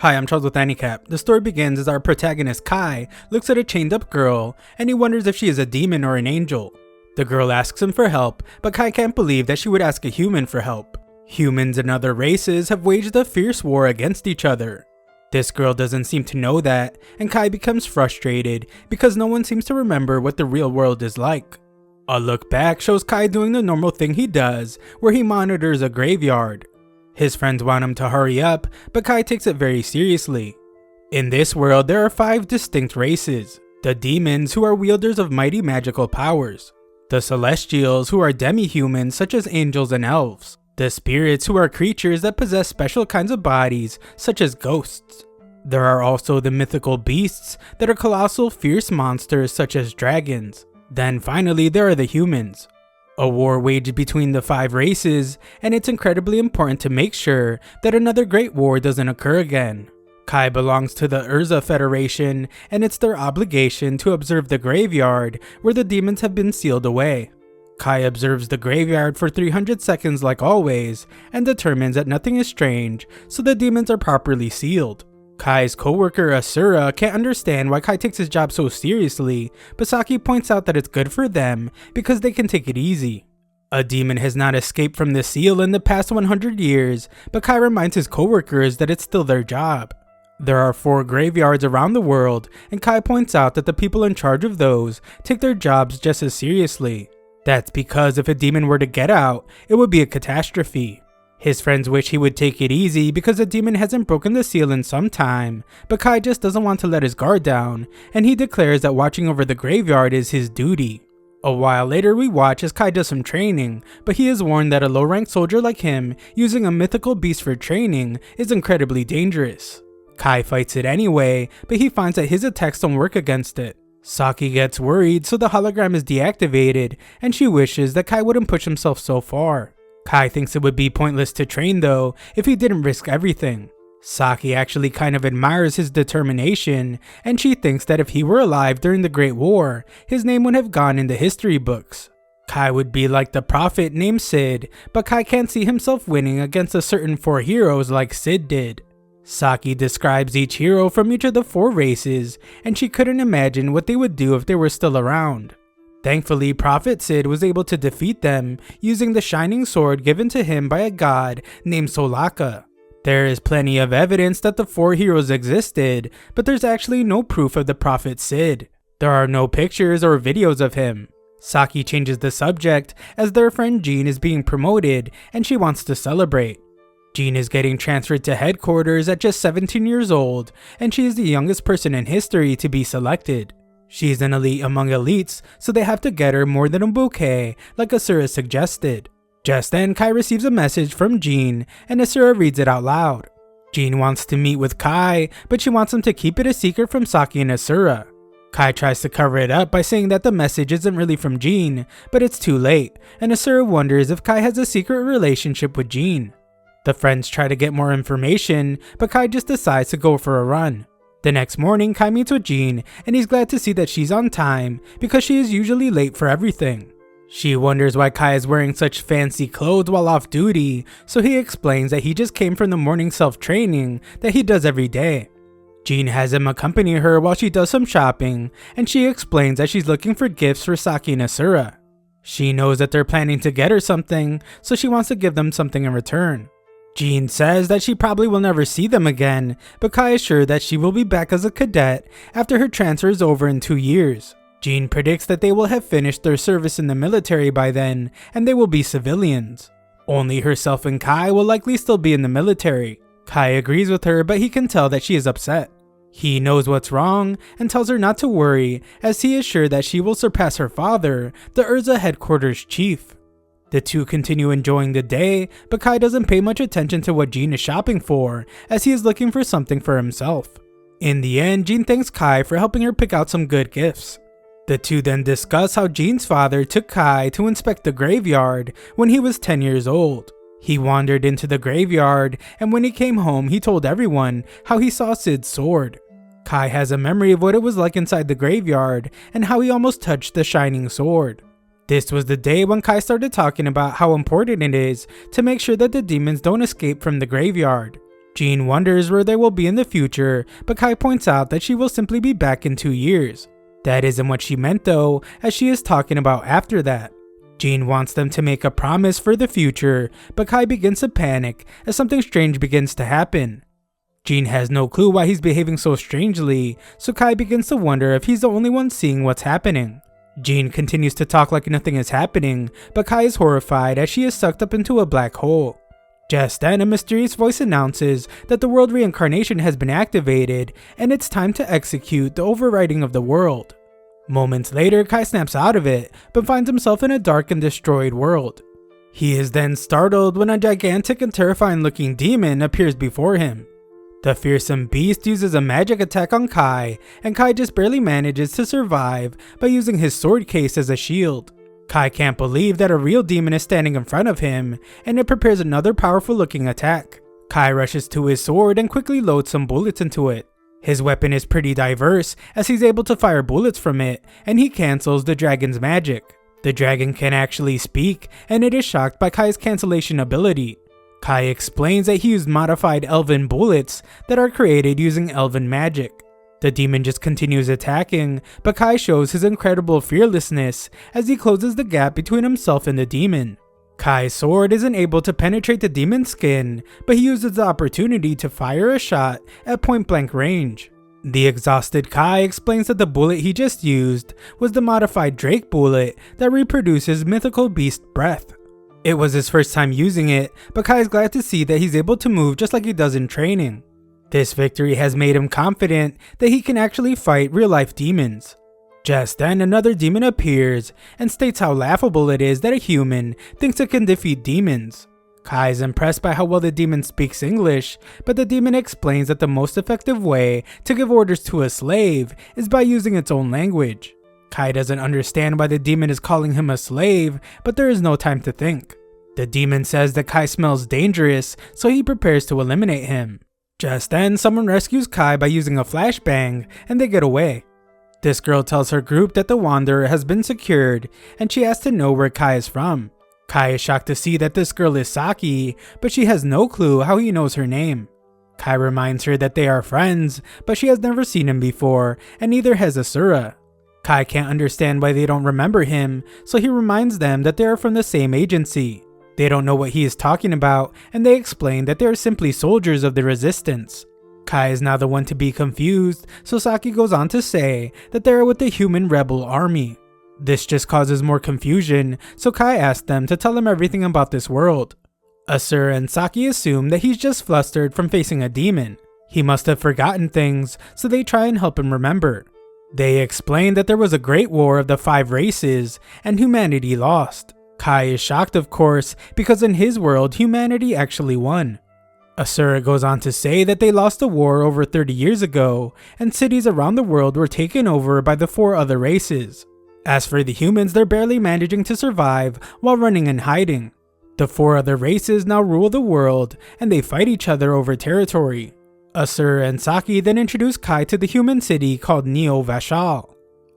Hi, I'm Charles with AniCap. The story begins as our protagonist Kai looks at a chained up girl and he wonders if she is a demon or an angel. The girl asks him for help, but Kai can't believe that she would ask a human for help. Humans and other races have waged a fierce war against each other. This girl doesn't seem to know that, and Kai becomes frustrated because no one seems to remember what the real world is like. A look back shows Kai doing the normal thing he does, where he monitors a graveyard. His friends want him to hurry up, but Kai takes it very seriously. In this world, there are 5 distinct races. The demons, who are wielders of mighty magical powers. The celestials, who are demi-humans such as angels and elves. The spirits, who are creatures that possess special kinds of bodies such as ghosts. There are also the mythical beasts that are colossal fierce monsters such as dragons. Then finally there are the humans. A war waged between the 5 races, and it's incredibly important to make sure that another great war doesn't occur again. Kai belongs to the Urza Federation, and it's their obligation to observe the graveyard where the demons have been sealed away. Kai observes the graveyard for 300 seconds like always, and determines that nothing is strange, so the demons are properly sealed. Kai's co-worker Asura can't understand why Kai takes his job so seriously, but Saki points out that it's good for them because they can take it easy. A demon has not escaped from the seal in the past 100 years, but Kai reminds his co-workers that it's still their job. There are 4 graveyards around the world, and Kai points out that the people in charge of those take their jobs just as seriously. That's because if a demon were to get out, it would be a catastrophe. His friends wish he would take it easy because the demon hasn't broken the seal in some time, but Kai just doesn't want to let his guard down, and he declares that watching over the graveyard is his duty. A while later we watch as Kai does some training, but he is warned that a low-ranked soldier like him using a mythical beast for training is incredibly dangerous. Kai fights it anyway, but he finds that his attacks don't work against it. Saki gets worried, so the hologram is deactivated, and she wishes that Kai wouldn't push himself so far. Kai thinks it would be pointless to train though if he didn't risk everything. Saki actually kind of admires his determination, and she thinks that if he were alive during the Great War, his name would have gone in the history books. Kai would be like the prophet named Sid, but Kai can't see himself winning against a certain 4 heroes like Sid did. Saki describes each hero from each of the 4 races, and she couldn't imagine what they would do if they were still around. Thankfully, Prophet Sid was able to defeat them using the shining sword given to him by a god named Solaka. There is plenty of evidence that the 4 heroes existed, but there's actually no proof of the Prophet Sid. There are no pictures or videos of him. Saki changes the subject as their friend Jean is being promoted and she wants to celebrate. Jean is getting transferred to headquarters at just 17 years old, and she is the youngest person in history to be selected. She's an elite among elites, so they have to get her more than a bouquet, like Asura suggested. Just then, Kai receives a message from Jean, and Asura reads it out loud. Jean wants to meet with Kai, but she wants him to keep it a secret from Saki and Asura. Kai tries to cover it up by saying that the message isn't really from Jean, but it's too late, and Asura wonders if Kai has a secret relationship with Jean. The friends try to get more information, but Kai just decides to go for a run. The next morning, Kai meets with Jean, and he's glad to see that she's on time because she is usually late for everything. She wonders why Kai is wearing such fancy clothes while off duty, so he explains that he just came from the morning self-training that he does every day. Jean has him accompany her while she does some shopping, and she explains that she's looking for gifts for Saki and Asura. She knows that they're planning to get her something, so she wants to give them something in return. Jean says that she probably will never see them again, but Kai is sure that she will be back as a cadet after her transfer is over in 2 years. Jean predicts that they will have finished their service in the military by then, and they will be civilians. Only herself and Kai will likely still be in the military. Kai agrees with her, but he can tell that she is upset. He knows what's wrong and tells her not to worry, as he is sure that she will surpass her father, the Urza headquarters chief. The two continue enjoying the day, but Kai doesn't pay much attention to what Jean is shopping for, as he is looking for something for himself. In the end, Jean thanks Kai for helping her pick out some good gifts. The two then discuss how Jean's father took Kai to inspect the graveyard when he was 10 years old. He wandered into the graveyard, and when he came home he told everyone how he saw Sid's sword. Kai has a memory of what it was like inside the graveyard, and how he almost touched the shining sword. This was the day when Kai started talking about how important it is to make sure that the demons don't escape from the graveyard. Jean wonders where they will be in the future, but Kai points out that she will simply be back in 2 years. That isn't what she meant though, as she is talking about after that. Jean wants them to make a promise for the future, but Kai begins to panic as something strange begins to happen. Jean has no clue why he's behaving so strangely, so Kai begins to wonder if he's the only one seeing what's happening. Jean continues to talk like nothing is happening, but Kai is horrified as she is sucked up into a black hole. Just then, a mysterious voice announces that the world reincarnation has been activated, and it's time to execute the overriding of the world. Moments later, Kai snaps out of it, but finds himself in a dark and destroyed world. He is then startled when a gigantic and terrifying looking demon appears before him. The fearsome beast uses a magic attack on Kai, and Kai just barely manages to survive by using his sword case as a shield. Kai can't believe that a real demon is standing in front of him, and it prepares another powerful looking attack. Kai rushes to his sword and quickly loads some bullets into it. His weapon is pretty diverse as he's able to fire bullets from it, and he cancels the dragon's magic. The dragon can actually speak, and it is shocked by Kai's cancellation ability. Kai explains that he used modified elven bullets that are created using elven magic. The demon just continues attacking, but Kai shows his incredible fearlessness as he closes the gap between himself and the demon. Kai's sword isn't able to penetrate the demon's skin, but he uses the opportunity to fire a shot at point blank range. The exhausted Kai explains that the bullet he just used was the modified Drake bullet that reproduces mythical beast breath. It was his first time using it, but Kai is glad to see that he's able to move just like he does in training. This victory has made him confident that he can actually fight real-life demons. Just then, another demon appears and states how laughable it is that a human thinks it can defeat demons. Kai is impressed by how well the demon speaks English, but the demon explains that the most effective way to give orders to a slave is by using its own language. Kai doesn't understand why the demon is calling him a slave, but there is no time to think. The demon says that Kai smells dangerous, so he prepares to eliminate him. Just then, someone rescues Kai by using a flashbang, and they get away. This girl tells her group that the Wanderer has been secured, and she asks to know where Kai is from. Kai is shocked to see that this girl is Saki, but she has no clue how he knows her name. Kai reminds her that they are friends, but she has never seen him before, and neither has Asura. Kai can't understand why they don't remember him, so he reminds them that they are from the same agency. They don't know what he is talking about, and they explain that they are simply soldiers of the resistance. Kai is now the one to be confused, so Saki goes on to say that they are with the human rebel army. This just causes more confusion, so Kai asks them to tell him everything about this world. Asura and Saki assume that he's just flustered from facing a demon. He must have forgotten things, so they try and help him remember. They explain that there was a great war of the 5 races, and humanity lost. Kai is shocked, of course, because in his world, humanity actually won. Asura goes on to say that they lost the war over 30 years ago, and cities around the world were taken over by the 4 other races. As for the humans, they're barely managing to survive while running and hiding. The 4 other races now rule the world, and they fight each other over territory. Asura and Saki then introduce Kai to the human city called Neo Vashal.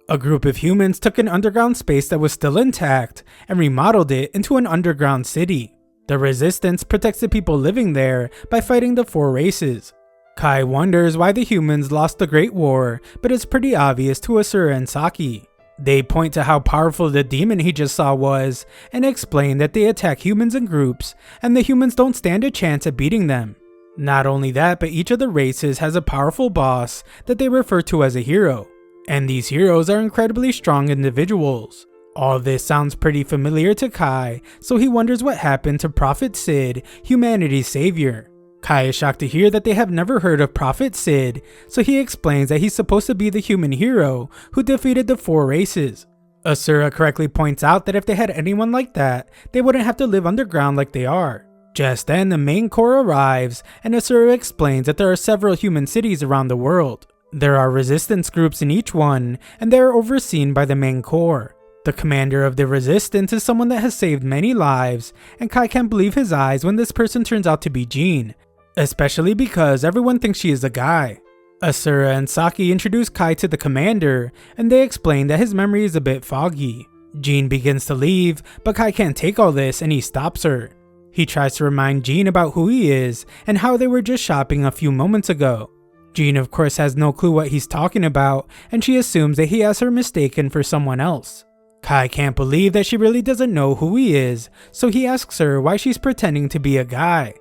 A group of humans took an underground space that was still intact and remodeled it into an underground city. The resistance protects the people living there by fighting the 4 races. Kai wonders why the humans lost the Great War, but it's pretty obvious to Asura and Saki. They point to how powerful the demon he just saw was, and explain that they attack humans in groups, and the humans don't stand a chance at beating them. Not only that, but each of the races has a powerful boss that they refer to as a hero. And these heroes are incredibly strong individuals. All this sounds pretty familiar to Kai, so he wonders what happened to Prophet Sid, humanity's savior. Kai is shocked to hear that they have never heard of Prophet Sid, so he explains that he's supposed to be the human hero who defeated the 4 races. Asura correctly points out that if they had anyone like that, they wouldn't have to live underground like they are. Just then, the main core arrives, and Asura explains that there are several human cities around the world. There are resistance groups in each one, and they are overseen by the main core. The commander of the resistance is someone that has saved many lives, and Kai can't believe his eyes when this person turns out to be Jean, especially because everyone thinks she is a guy. Asura and Saki introduce Kai to the commander, and they explain that his memory is a bit foggy. Jean begins to leave, but Kai can't take all this and he stops her. He tries to remind Jean about who he is and how they were just shopping a few moments ago. Jean of course has no clue what he's talking about, and she assumes that he has her mistaken for someone else. Kai can't believe that she really doesn't know who he is, so he asks her why she's pretending to be a guy.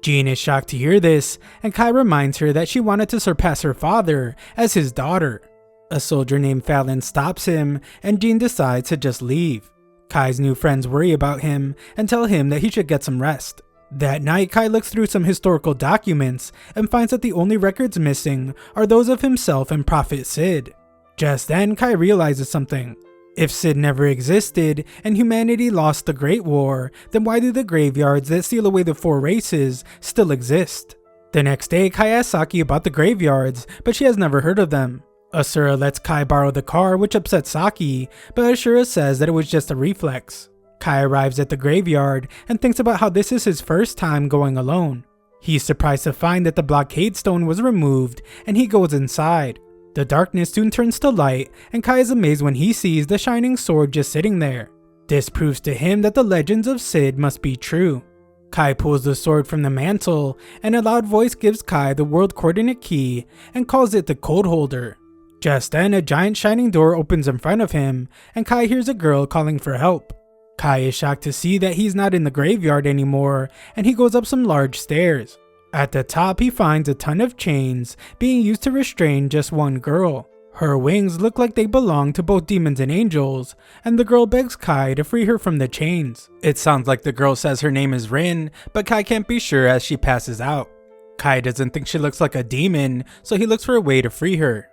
Jean is shocked to hear this, and Kai reminds her that she wanted to surpass her father as his daughter. A soldier named Fallon stops him, and Jean decides to just leave. Kai's new friends worry about him and tell him that he should get some rest. That night, Kai looks through some historical documents and finds that the only records missing are those of himself and Prophet Sid. Just then, Kai realizes something. If Sid never existed and humanity lost the Great War, then why do the graveyards that seal away the 4 races still exist? The next day, Kai asks Saki about the graveyards, but she has never heard of them. Asura lets Kai borrow the car, which upsets Saki, but Asura says that it was just a reflex. Kai arrives at the graveyard and thinks about how this is his first time going alone. He's surprised to find that the blockade stone was removed, and he goes inside. The darkness soon turns to light, and Kai is amazed when he sees the shining sword just sitting there. This proves to him that the legends of Sid must be true. Kai pulls the sword from the mantle, and a loud voice gives Kai the world coordinate key and calls it the code holder. Just then, a giant shining door opens in front of him, and Kai hears a girl calling for help. Kai is shocked to see that he's not in the graveyard anymore, and he goes up some large stairs. At the top, he finds a ton of chains being used to restrain just one girl. Her wings look like they belong to both demons and angels, and the girl begs Kai to free her from the chains. It sounds like the girl says her name is Rin, but Kai can't be sure as she passes out. Kai doesn't think she looks like a demon, so he looks for a way to free her.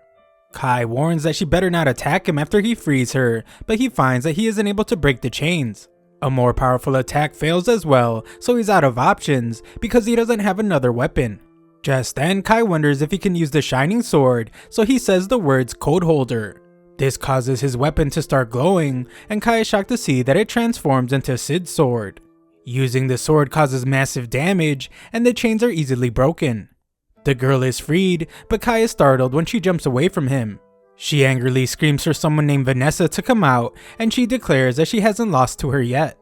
Kai warns that she better not attack him after he frees her, but he finds that he isn't able to break the chains. A more powerful attack fails as well, so he's out of options because he doesn't have another weapon. Just then, Kai wonders if he can use the shining sword, so he says the words code holder. This causes his weapon to start glowing, and Kai is shocked to see that it transforms into Sid's sword. Using the sword causes massive damage, and the chains are easily broken. The girl is freed, but Kai is startled when she jumps away from him. She angrily screams for someone named Vanessa to come out, and she declares that she hasn't lost to her yet.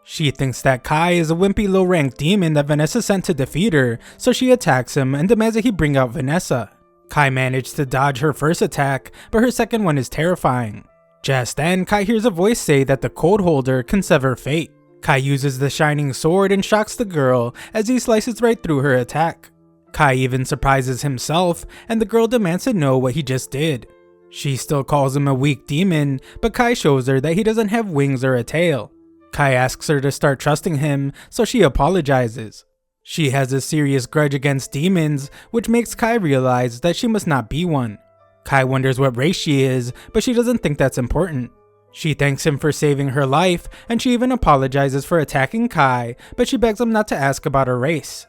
She thinks that Kai is a wimpy low-ranked demon that Vanessa sent to defeat her, so she attacks him and demands that he bring out Vanessa. Kai managed to dodge her first attack, but her second one is terrifying. Just then, Kai hears a voice say that the code holder can sever fate. Kai uses the shining sword and shocks the girl as he slices right through her attack. Kai even surprises himself, and the girl demands to know what he just did. She still calls him a weak demon, but Kai shows her that he doesn't have wings or a tail. Kai asks her to start trusting him, so she apologizes. She has a serious grudge against demons, which makes Kai realize that she must not be one. Kai wonders what race she is, but she doesn't think that's important. She thanks him for saving her life, and she even apologizes for attacking Kai, but she begs him not to ask about her race.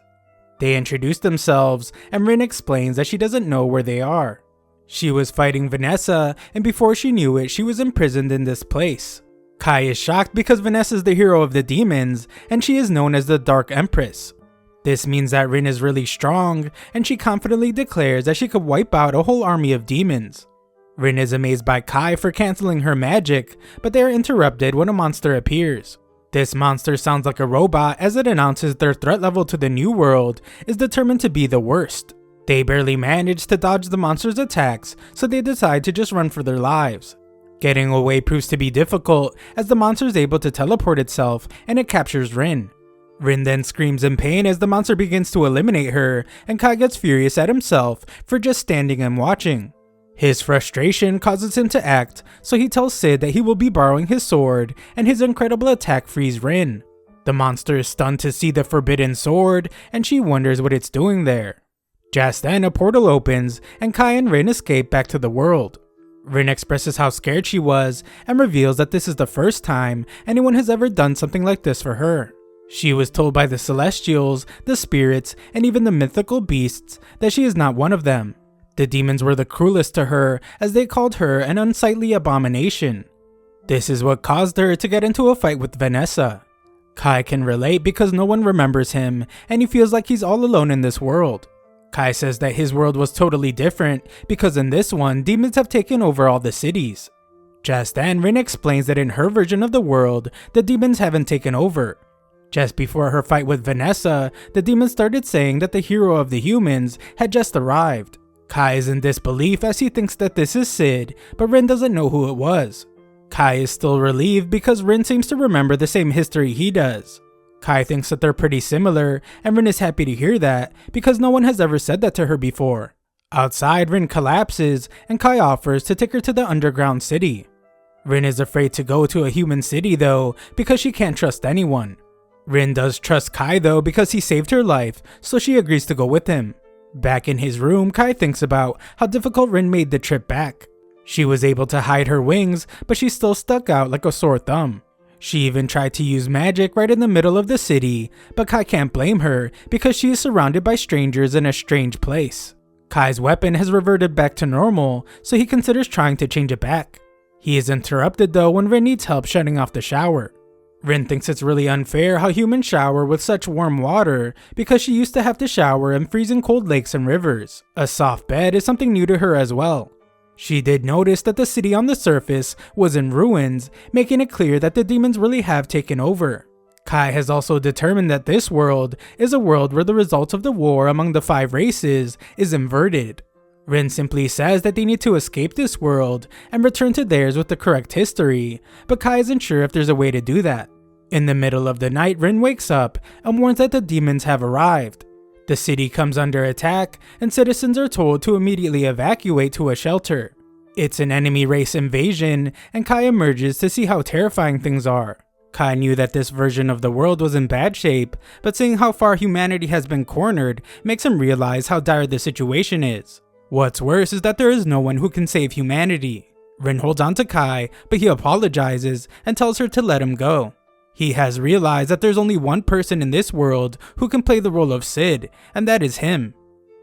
They introduce themselves, and Rin explains that she doesn't know where they are. She was fighting Vanessa, and before she knew it, she was imprisoned in this place. Kai is shocked because Vanessa is the hero of the demons, and she is known as the Dark Empress. This means that Rin is really strong, and she confidently declares that she could wipe out a whole army of demons. Rin is amazed by Kai for canceling her magic, but they are interrupted when a monster appears. This monster sounds like a robot as it announces their threat level to the New World is determined to be the worst. They barely manage to dodge the monster's attacks, so they decide to just run for their lives. Getting away proves to be difficult as the monster is able to teleport itself and it captures Rin. Rin then screams in pain as the monster begins to eliminate her, and Kai gets furious at himself for just standing and watching. His frustration causes him to act, so he tells Sid that he will be borrowing his sword, and his incredible attack frees Rin. The monster is stunned to see the forbidden sword, and she wonders what it's doing there. Just then, a portal opens, and Kai and Rin escape back to the world. Rin expresses how scared she was, and reveals that this is the first time anyone has ever done something like this for her. She was told by the Celestials, the spirits, and even the mythical beasts that she is not one of them. The demons were the cruelest to her, as they called her an unsightly abomination. This is what caused her to get into a fight with Vanessa. Kai can relate because no one remembers him, and he feels like he's all alone in this world. Kai says that his world was totally different because in this one, demons have taken over all the cities. Just then, Rin explains that in her version of the world, the demons haven't taken over. Just before her fight with Vanessa, the demon started saying that the hero of the humans had just arrived. Kai is in disbelief as he thinks that this is Sid, but Rin doesn't know who it was. Kai is still relieved because Rin seems to remember the same history he does. Kai thinks that they're pretty similar, and Rin is happy to hear that because no one has ever said that to her before. Outside, Rin collapses and Kai offers to take her to the underground city. Rin is afraid to go to a human city though because she can't trust anyone. Rin does trust Kai though because he saved her life, so she agrees to go with him. Back in his room, Kai thinks about how difficult Rin made the trip back. She was able to hide her wings, but she still stuck out like a sore thumb. She even tried to use magic right in the middle of the city, but Kai can't blame her because she is surrounded by strangers in a strange place. Kai's weapon has reverted back to normal, so he considers trying to change it back. He is interrupted though when Rin needs help shutting off the shower. Rin thinks it's really unfair how humans shower with such warm water because she used to have to shower in freezing cold lakes and rivers. A soft bed is something new to her as well. She did notice that the city on the surface was in ruins, making it clear that the demons really have taken over. Kai has also determined that this world is a world where the results of the war among the 5 races is inverted. Rin simply says that they need to escape this world and return to theirs with the correct history, but Kai isn't sure if there's a way to do that. In the middle of the night, Rin wakes up and warns that the demons have arrived. The city comes under attack and citizens are told to immediately evacuate to a shelter. It's an enemy race invasion and Kai emerges to see how terrifying things are. Kai knew that this version of the world was in bad shape, but seeing how far humanity has been cornered makes him realize how dire the situation is. What's worse is that there is no one who can save humanity. Rin holds on to Kai, but he apologizes and tells her to let him go. He has realized that there's only one person in this world who can play the role of Sid, and that is him.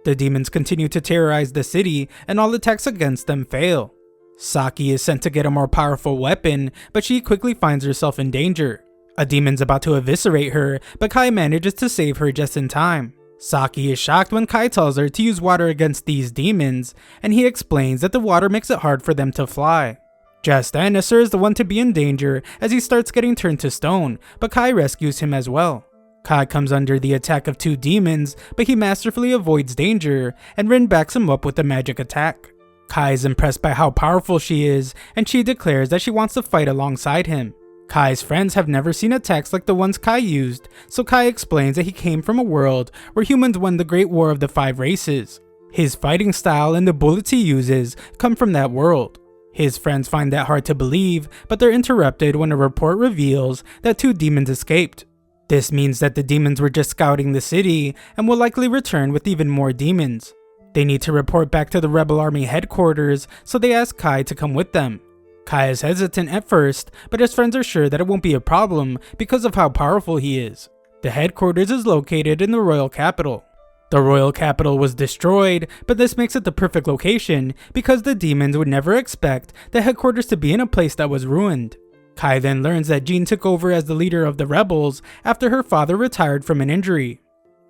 The demons continue to terrorize the city, and all attacks against them fail. Saki is sent to get a more powerful weapon, but she quickly finds herself in danger. A demon's about to eviscerate her, but Kai manages to save her just in time. Saki is shocked when Kai tells her to use water against these demons, and he explains that the water makes it hard for them to fly. Just then, Asur is the one to be in danger as he starts getting turned to stone, but Kai rescues him as well. Kai comes under the attack of 2 demons, but he masterfully avoids danger, and Rin backs him up with a magic attack. Kai is impressed by how powerful she is, and she declares that she wants to fight alongside him. Kai's friends have never seen attacks like the ones Kai used, so Kai explains that he came from a world where humans won the Great War of the 5 races. His fighting style and the bullets he uses come from that world. His friends find that hard to believe, but they're interrupted when a report reveals that 2 demons escaped. This means that the demons were just scouting the city and will likely return with even more demons. They need to report back to the rebel army headquarters, so they ask Kai to come with them. Kai is hesitant at first, but his friends are sure that it won't be a problem because of how powerful he is. The headquarters is located in the royal capital. The royal capital was destroyed, but this makes it the perfect location because the demons would never expect the headquarters to be in a place that was ruined. Kai then learns that Jean took over as the leader of the rebels after her father retired from an injury.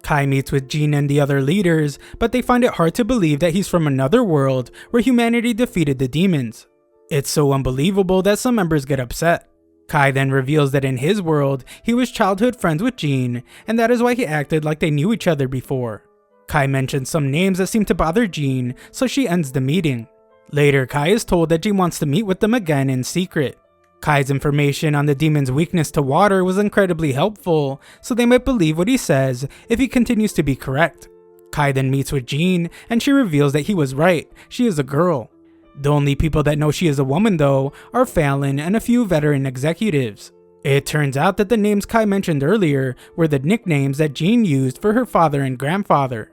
Kai meets with Jean and the other leaders, but they find it hard to believe that he's from another world where humanity defeated the demons. It's so unbelievable that some members get upset. Kai then reveals that in his world, he was childhood friends with Jean, and that is why he acted like they knew each other before. Kai mentions some names that seem to bother Jean, so she ends the meeting. Later, Kai is told that Jean wants to meet with them again in secret. Kai's information on the demon's weakness to water was incredibly helpful, so they might believe what he says if he continues to be correct. Kai then meets with Jean, and she reveals that he was right, she is a girl. The only people that know she is a woman though are Fallon and a few veteran executives. It turns out that the names Kai mentioned earlier were the nicknames that Jean used for her father and grandfather.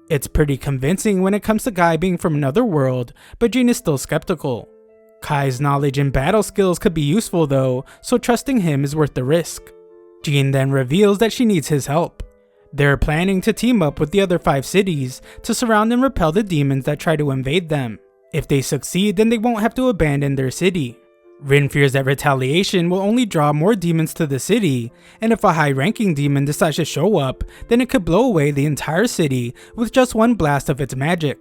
It's pretty convincing when it comes to Kai being from another world, but Jean is still skeptical. Kai's knowledge and battle skills could be useful though, so trusting him is worth the risk. Jean then reveals that she needs his help. They're planning to team up with the other 5 cities to surround and repel the demons that try to invade them. If they succeed, then they won't have to abandon their city. Rin fears that retaliation will only draw more demons to the city, and if a high-ranking demon decides to show up, then it could blow away the entire city with just one blast of its magic.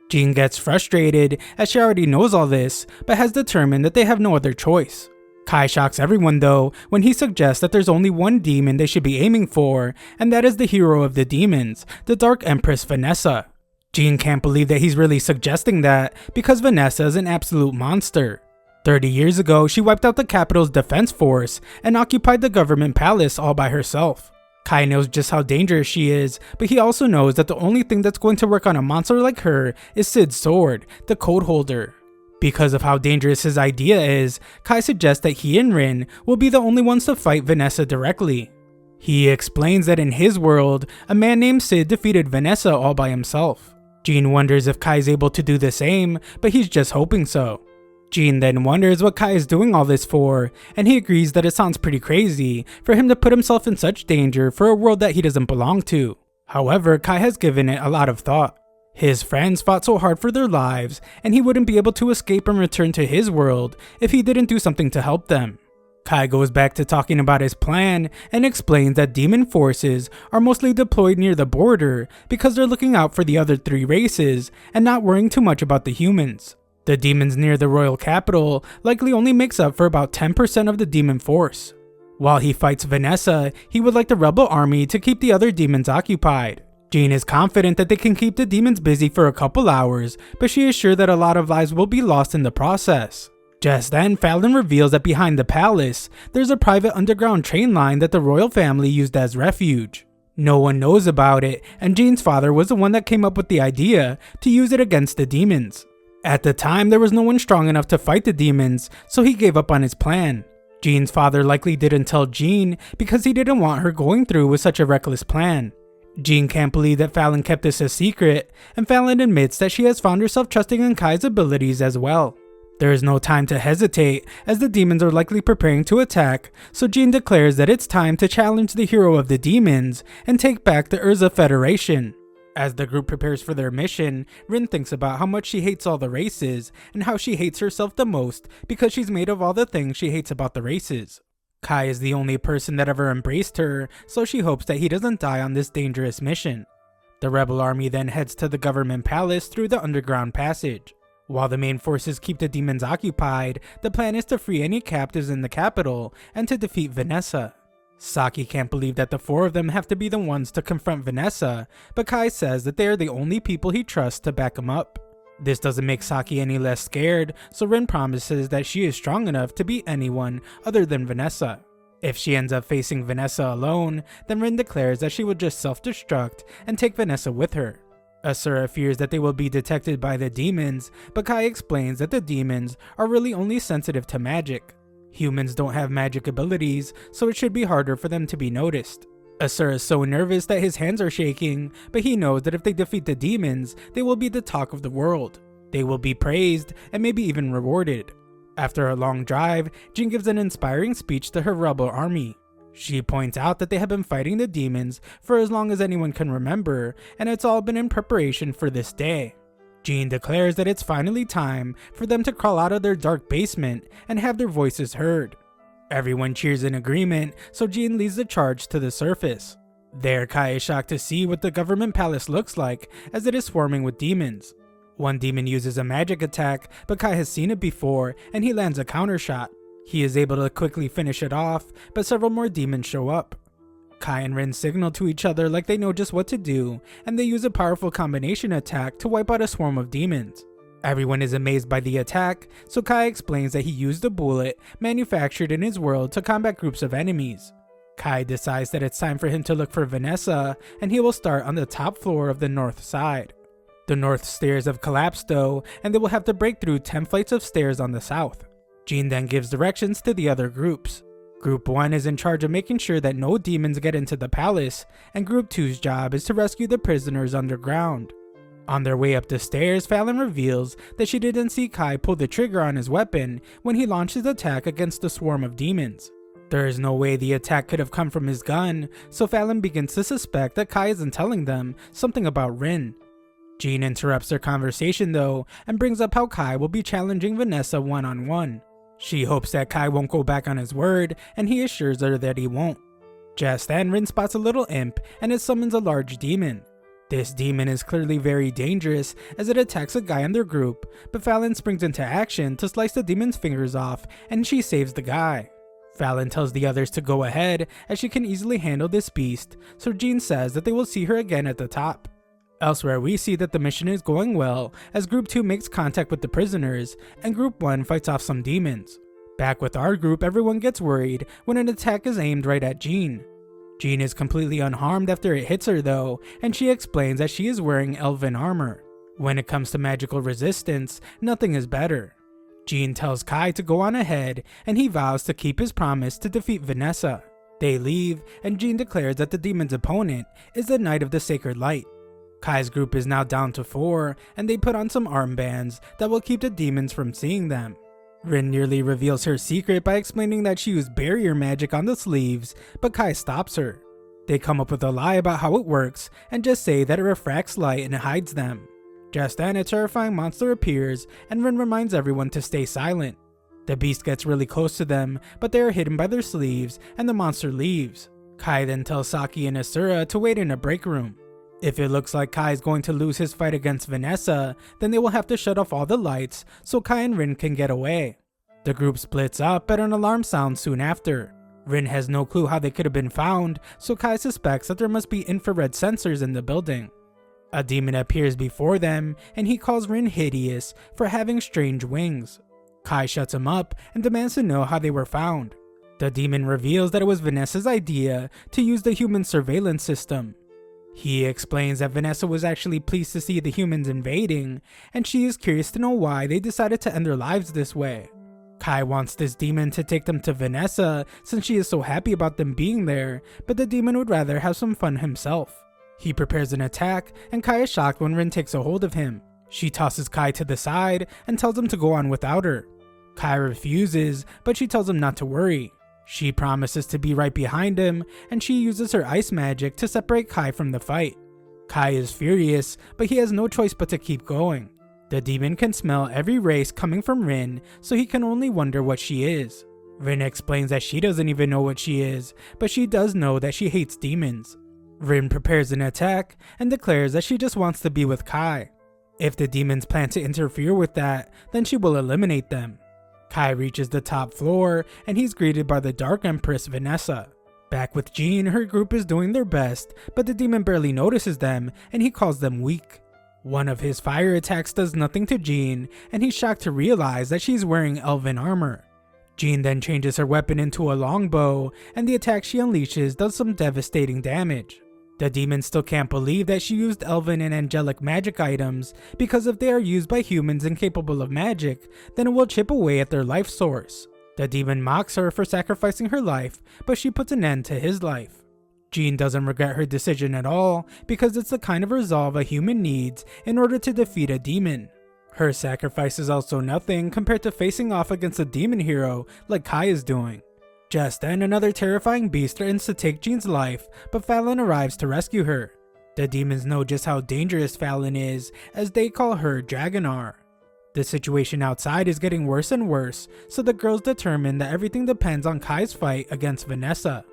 Jean gets frustrated as she already knows all this, but has determined that they have no other choice. Kai shocks everyone though when he suggests that there's only one demon they should be aiming for, and that is the hero of the demons, the Dark Empress Vanessa. Jean can't believe that he's really suggesting that because Vanessa is an absolute monster. 30 years ago, she wiped out the capital's defense force and occupied the government palace all by herself. Kai knows just how dangerous she is, but he also knows that the only thing that's going to work on a monster like her is Sid's sword, the Code Holder. Because of how dangerous his idea is, Kai suggests that he and Rin will be the only ones to fight Vanessa directly. He explains that in his world, a man named Sid defeated Vanessa all by himself. Jean wonders if Kai is able to do the same, but he's just hoping so. Jean then wonders what Kai is doing all this for, and he agrees that it sounds pretty crazy for him to put himself in such danger for a world that he doesn't belong to. However, Kai has given it a lot of thought. His friends fought so hard for their lives, and he wouldn't be able to escape and return to his world if he didn't do something to help them. Kai goes back to talking about his plan and explains that demon forces are mostly deployed near the border because they're looking out for the other three races and not worrying too much about the humans. The demons near the royal capital likely only makes up for about 10% of the demon force. While he fights Vanessa, he would like the rebel army to keep the other demons occupied. Jean is confident that they can keep the demons busy for a couple hours, but she is sure that a lot of lives will be lost in the process. Just then, Fallon reveals that behind the palace, there's a private underground train line that the royal family used as refuge. No one knows about it, and Jean's father was the one that came up with the idea to use it against the demons. At the time, there was no one strong enough to fight the demons, so he gave up on his plan. Jean's father likely didn't tell Jean because he didn't want her going through with such a reckless plan. Jean can't believe that Fallon kept this a secret, and Fallon admits that she has found herself trusting in Kai's abilities as well. There is no time to hesitate, as the demons are likely preparing to attack, so Jean declares that it's time to challenge the hero of the demons and take back the Urza Federation. As the group prepares for their mission, Rin thinks about how much she hates all the races, and how she hates herself the most because she's made of all the things she hates about the races. Kai is the only person that ever embraced her, so she hopes that he doesn't die on this dangerous mission. The rebel army then heads to the government palace through the underground passage. While the main forces keep the demons occupied, the plan is to free any captives in the capital and to defeat Vanessa. Saki can't believe that the four of them have to be the ones to confront Vanessa, but Kai says that they are the only people he trusts to back him up. This doesn't make Saki any less scared, so Rin promises that she is strong enough to beat anyone other than Vanessa. If she ends up facing Vanessa alone, then Rin declares that she will just self-destruct and take Vanessa with her. Asura fears that they will be detected by the demons, but Kai explains that the demons are really only sensitive to magic. Humans don't have magic abilities, so it should be harder for them to be noticed. Asura is so nervous that his hands are shaking, but he knows that if they defeat the demons, they will be the talk of the world. They will be praised and maybe even rewarded. After a long drive, Jean gives an inspiring speech to her rebel army. She points out that they have been fighting the demons for as long as anyone can remember, and it's all been in preparation for this day. Jean declares that it's finally time for them to crawl out of their dark basement and have their voices heard. Everyone cheers in agreement, so Jean leads the charge to the surface. There, Kai is shocked to see what the government palace looks like, as it is swarming with demons. One demon uses a magic attack, but Kai has seen it before, and he lands a counter shot. He is able to quickly finish it off, but several more demons show up. Kai and Rin signal to each other like they know just what to do, and they use a powerful combination attack to wipe out a swarm of demons. Everyone is amazed by the attack, so Kai explains that he used a bullet manufactured in his world to combat groups of enemies. Kai decides that it's time for him to look for Vanessa, and he will start on the top floor of the north side. The north stairs have collapsed though, and they will have to break through 10 flights of stairs on the south. Jean then gives directions to the other groups. Group 1 is in charge of making sure that no demons get into the palace, and Group 2's job is to rescue the prisoners underground. On their way up the stairs, Fallon reveals that she didn't see Kai pull the trigger on his weapon when he launched his attack against the swarm of demons. There is no way the attack could have come from his gun, so Fallon begins to suspect that Kai isn't telling them something about Rin. Jean interrupts their conversation though, and brings up how Kai will be challenging Vanessa one-on-one. She hopes that Kai won't go back on his word, and he assures her that he won't. Just then, Rin spots a little imp, and it summons a large demon. This demon is clearly very dangerous as it attacks a guy in their group, but Fallon springs into action to slice the demon's fingers off and she saves the guy. Fallon tells the others to go ahead as she can easily handle this beast, so Jean says that they will see her again at the top. Elsewhere, we see that the mission is going well as Group 2 makes contact with the prisoners and Group 1 fights off some demons. Back with our group, everyone gets worried when an attack is aimed right at Jean. Jean is completely unharmed after it hits her though, and she explains that she is wearing elven armor. When it comes to magical resistance, nothing is better. Jean tells Kai to go on ahead, and he vows to keep his promise to defeat Vanessa. They leave, and Jean declares that the demon's opponent is the Knight of the Sacred Light. Kai's group is now down to 4, and they put on some armbands that will keep the demons from seeing them. Rin nearly reveals her secret by explaining that she used barrier magic on the sleeves, but Kai stops her. They come up with a lie about how it works and just say that it refracts light and hides them. Just then, a terrifying monster appears and Rin reminds everyone to stay silent. The beast gets really close to them, but they are hidden by their sleeves and the monster leaves. Kai then tells Saki and Asura to wait in a break room. If it looks like Kai is going to lose his fight against Vanessa, then they will have to shut off all the lights so Kai and Rin can get away. The group splits up, but an alarm sounds soon after. Rin has no clue how they could have been found, so Kai suspects that there must be infrared sensors in the building. A demon appears before them, and he calls Rin hideous for having strange wings. Kai shuts him up and demands to know how they were found. The demon reveals that it was Vanessa's idea to use the human surveillance system. He explains that Vanessa was actually pleased to see the humans invading, and she is curious to know why they decided to end their lives this way. Kai wants this demon to take them to Vanessa since she is so happy about them being there, but the demon would rather have some fun himself. He prepares an attack, and Kai is shocked when Rin takes a hold of him. She tosses Kai to the side and tells him to go on without her. Kai refuses, but she tells him not to worry. She promises to be right behind him, and she uses her ice magic to separate Kai from the fight. Kai is furious, but he has no choice but to keep going. The demon can smell every race coming from Rin, so he can only wonder what she is. Rin explains that she doesn't even know what she is, but she does know that she hates demons. Rin prepares an attack and declares that she just wants to be with Kai. If the demons plan to interfere with that, then she will eliminate them. Kai reaches the top floor, and he's greeted by the Dark Empress Vanessa. Back with Jean, her group is doing their best, but the demon barely notices them, and he calls them weak. One of his fire attacks does nothing to Jean, and he's shocked to realize that she's wearing elven armor. Jean then changes her weapon into a longbow, and the attack she unleashes does some devastating damage. The demon still can't believe that she used elven and angelic magic items, because if they are used by humans incapable of magic, then it will chip away at their life source. The demon mocks her for sacrificing her life, but she puts an end to his life. Jean doesn't regret her decision at all, because it's the kind of resolve a human needs in order to defeat a demon. Her sacrifice is also nothing compared to facing off against a demon hero like Kai is doing. Just then, another terrifying beast threatens to take Jean's life, but Fallon arrives to rescue her. The demons know just how dangerous Fallon is, as they call her Dragonar. The situation outside is getting worse and worse, so the girls determine that everything depends on Kai's fight against Vanessa.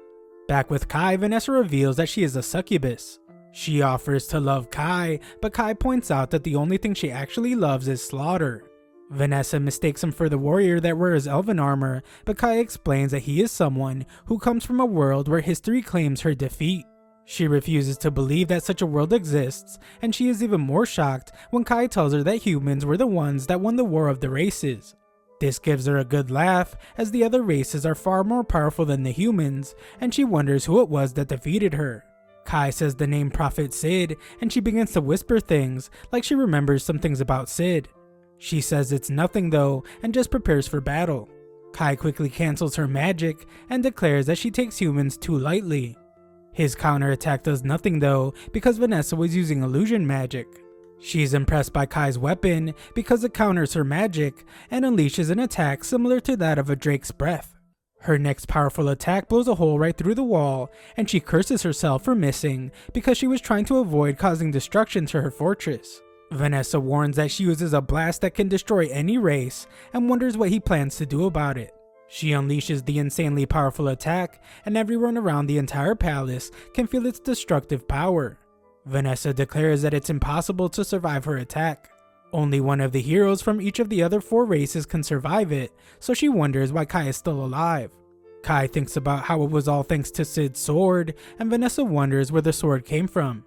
Back with Kai, Vanessa reveals that she is a succubus. She offers to love Kai, but Kai points out that the only thing she actually loves is slaughter. Vanessa mistakes him for the warrior that wears elven armor, but Kai explains that he is someone who comes from a world where history claims her defeat. She refuses to believe that such a world exists, and she is even more shocked when Kai tells her that humans were the ones that won the War of the Races. This gives her a good laugh, as the other races are far more powerful than the humans, and she wonders who it was that defeated her. Kai says the name Prophet Sid, and she begins to whisper things like she remembers some things about Sid. She says it's nothing though, and just prepares for battle. Kai quickly cancels her magic and declares that she takes humans too lightly. His counterattack does nothing though, because Vanessa was using illusion magic. She's impressed by Kai's weapon because it counters her magic and unleashes an attack similar to that of a drake's breath. Her next powerful attack blows a hole right through the wall, and she curses herself for missing because she was trying to avoid causing destruction to her fortress. Vanessa warns that she uses a blast that can destroy any race and wonders what he plans to do about it. She unleashes the insanely powerful attack, and everyone around the entire palace can feel its destructive power. Vanessa declares that it's impossible to survive her attack. Only one of the heroes from each of the other 4 races can survive it, so she wonders why Kai is still alive. Kai thinks about how it was all thanks to Sid's sword, and Vanessa wonders where the sword came from.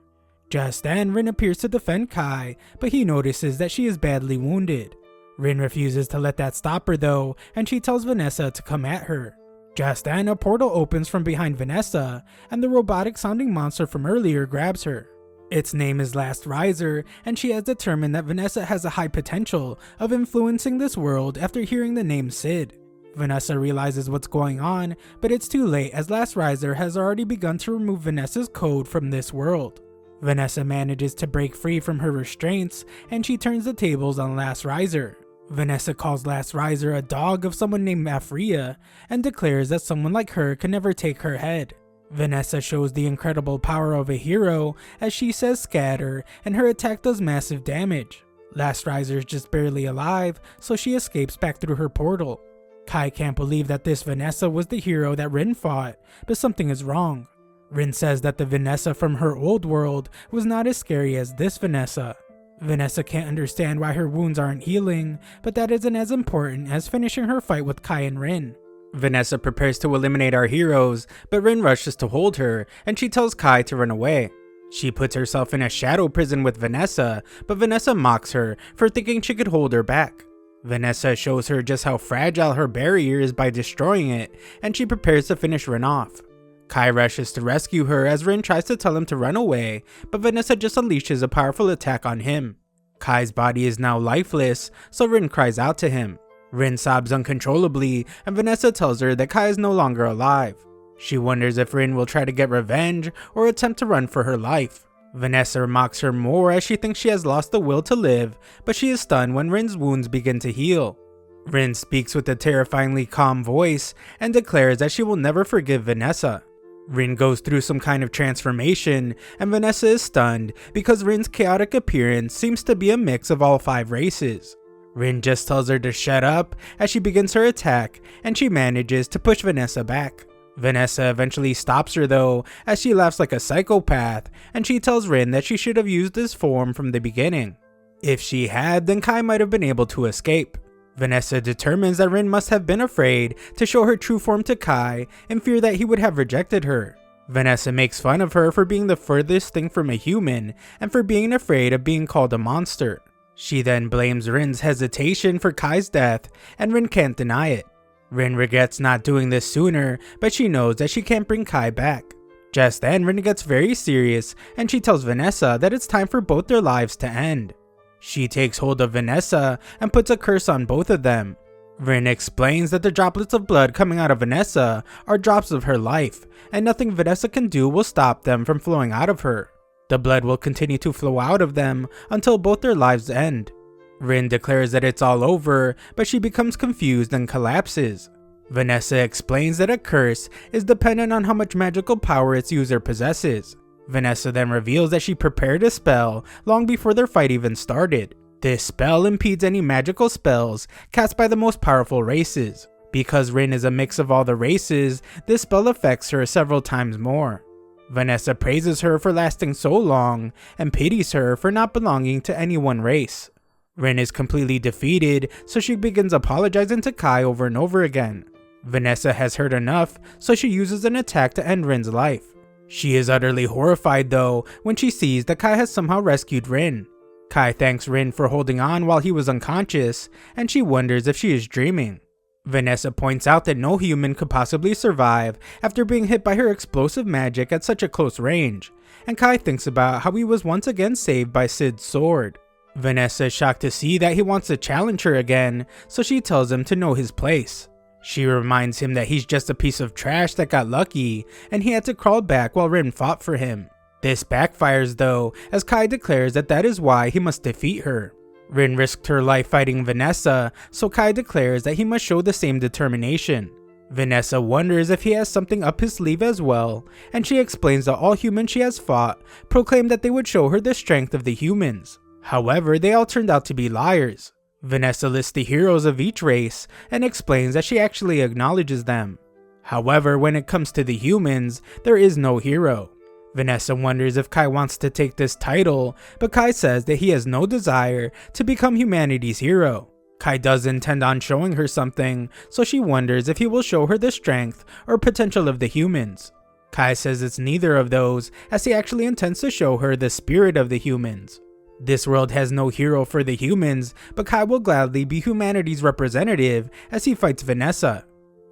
Just then, Rin appears to defend Kai, but he notices that she is badly wounded. Rin refuses to let that stop her though, and she tells Vanessa to come at her. Just then, a portal opens from behind Vanessa, and the robotic sounding monster from earlier grabs her. Its name is Last Riser, and she has determined that Vanessa has a high potential of influencing this world after hearing the name Sid. Vanessa realizes what's going on, but it's too late as Last Riser has already begun to remove Vanessa's code from this world. Vanessa manages to break free from her restraints, and she turns the tables on Last Riser. Vanessa calls Last Riser a dog of someone named Afria, and declares that someone like her can never take her head. Vanessa shows the incredible power of a hero as she says scatter, and her attack does massive damage. Last Riser is just barely alive, so she escapes back through her portal. Kai can't believe that this Vanessa was the hero that Rin fought, but something is wrong. Rin says that the Vanessa from her old world was not as scary as this Vanessa. Vanessa can't understand why her wounds aren't healing, but that isn't as important as finishing her fight with Kai and Rin. Vanessa prepares to eliminate our heroes, but Rin rushes to hold her, and she tells Kai to run away. She puts herself in a shadow prison with Vanessa, but Vanessa mocks her for thinking she could hold her back. Vanessa shows her just how fragile her barrier is by destroying it, and she prepares to finish Rin off. Kai rushes to rescue her as Rin tries to tell him to run away, but Vanessa just unleashes a powerful attack on him. Kai's body is now lifeless, so Rin cries out to him. Rin sobs uncontrollably, and Vanessa tells her that Kai is no longer alive. She wonders if Rin will try to get revenge or attempt to run for her life. Vanessa mocks her more as she thinks she has lost the will to live, but she is stunned when Rin's wounds begin to heal. Rin speaks with a terrifyingly calm voice and declares that she will never forgive Vanessa. Rin goes through some kind of transformation, and Vanessa is stunned because Rin's chaotic appearance seems to be a mix of all 5 races. Rin just tells her to shut up as she begins her attack, and she manages to push Vanessa back. Vanessa eventually stops her though, as she laughs like a psychopath, and she tells Rin that she should have used this form from the beginning. If she had, then Kai might have been able to escape. Vanessa determines that Rin must have been afraid to show her true form to Kai in fear that he would have rejected her. Vanessa makes fun of her for being the furthest thing from a human and for being afraid of being called a monster. She then blames Rin's hesitation for Kai's death, and Rin can't deny it. Rin regrets not doing this sooner, but she knows that she can't bring Kai back. Just then, Rin gets very serious, and she tells Vanessa that it's time for both their lives to end. She takes hold of Vanessa and puts a curse on both of them. Rin explains that the droplets of blood coming out of Vanessa are drops of her life, and nothing Vanessa can do will stop them from flowing out of her. The blood will continue to flow out of them until both their lives end. Rin declares that it's all over, but she becomes confused and collapses. Vanessa explains that a curse is dependent on how much magical power its user possesses. Vanessa then reveals that she prepared a spell long before their fight even started. This spell impedes any magical spells cast by the most powerful races. Because Rin is a mix of all the races, this spell affects her several times more. Vanessa praises her for lasting so long and pities her for not belonging to any one race. Rin is completely defeated, so she begins apologizing to Kai over and over again. Vanessa has heard enough, so she uses an attack to end Rin's life. She is utterly horrified though when she sees that Kai has somehow rescued Rin. Kai thanks Rin for holding on while he was unconscious, and she wonders if she is dreaming. Vanessa points out that no human could possibly survive after being hit by her explosive magic at such a close range, and Kai thinks about how he was once again saved by Sid's sword. Vanessa is shocked to see that he wants to challenge her again, so she tells him to know his place. She reminds him that he's just a piece of trash that got lucky, and he had to crawl back while Rin fought for him. This backfires though, as Kai declares that that is why he must defeat her. Rin risked her life fighting Vanessa, so Kai declares that he must show the same determination. Vanessa wonders if he has something up his sleeve as well, and she explains that all humans she has fought proclaimed that they would show her the strength of the humans. However, they all turned out to be liars. Vanessa lists the heroes of each race and explains that she actually acknowledges them. However, when it comes to the humans, there is no hero. Vanessa wonders if Kai wants to take this title, but Kai says that he has no desire to become humanity's hero. Kai does intend on showing her something, so she wonders if he will show her the strength or potential of the humans. Kai says it's neither of those, as he actually intends to show her the spirit of the humans. This world has no hero for the humans, but Kai will gladly be humanity's representative as he fights Vanessa.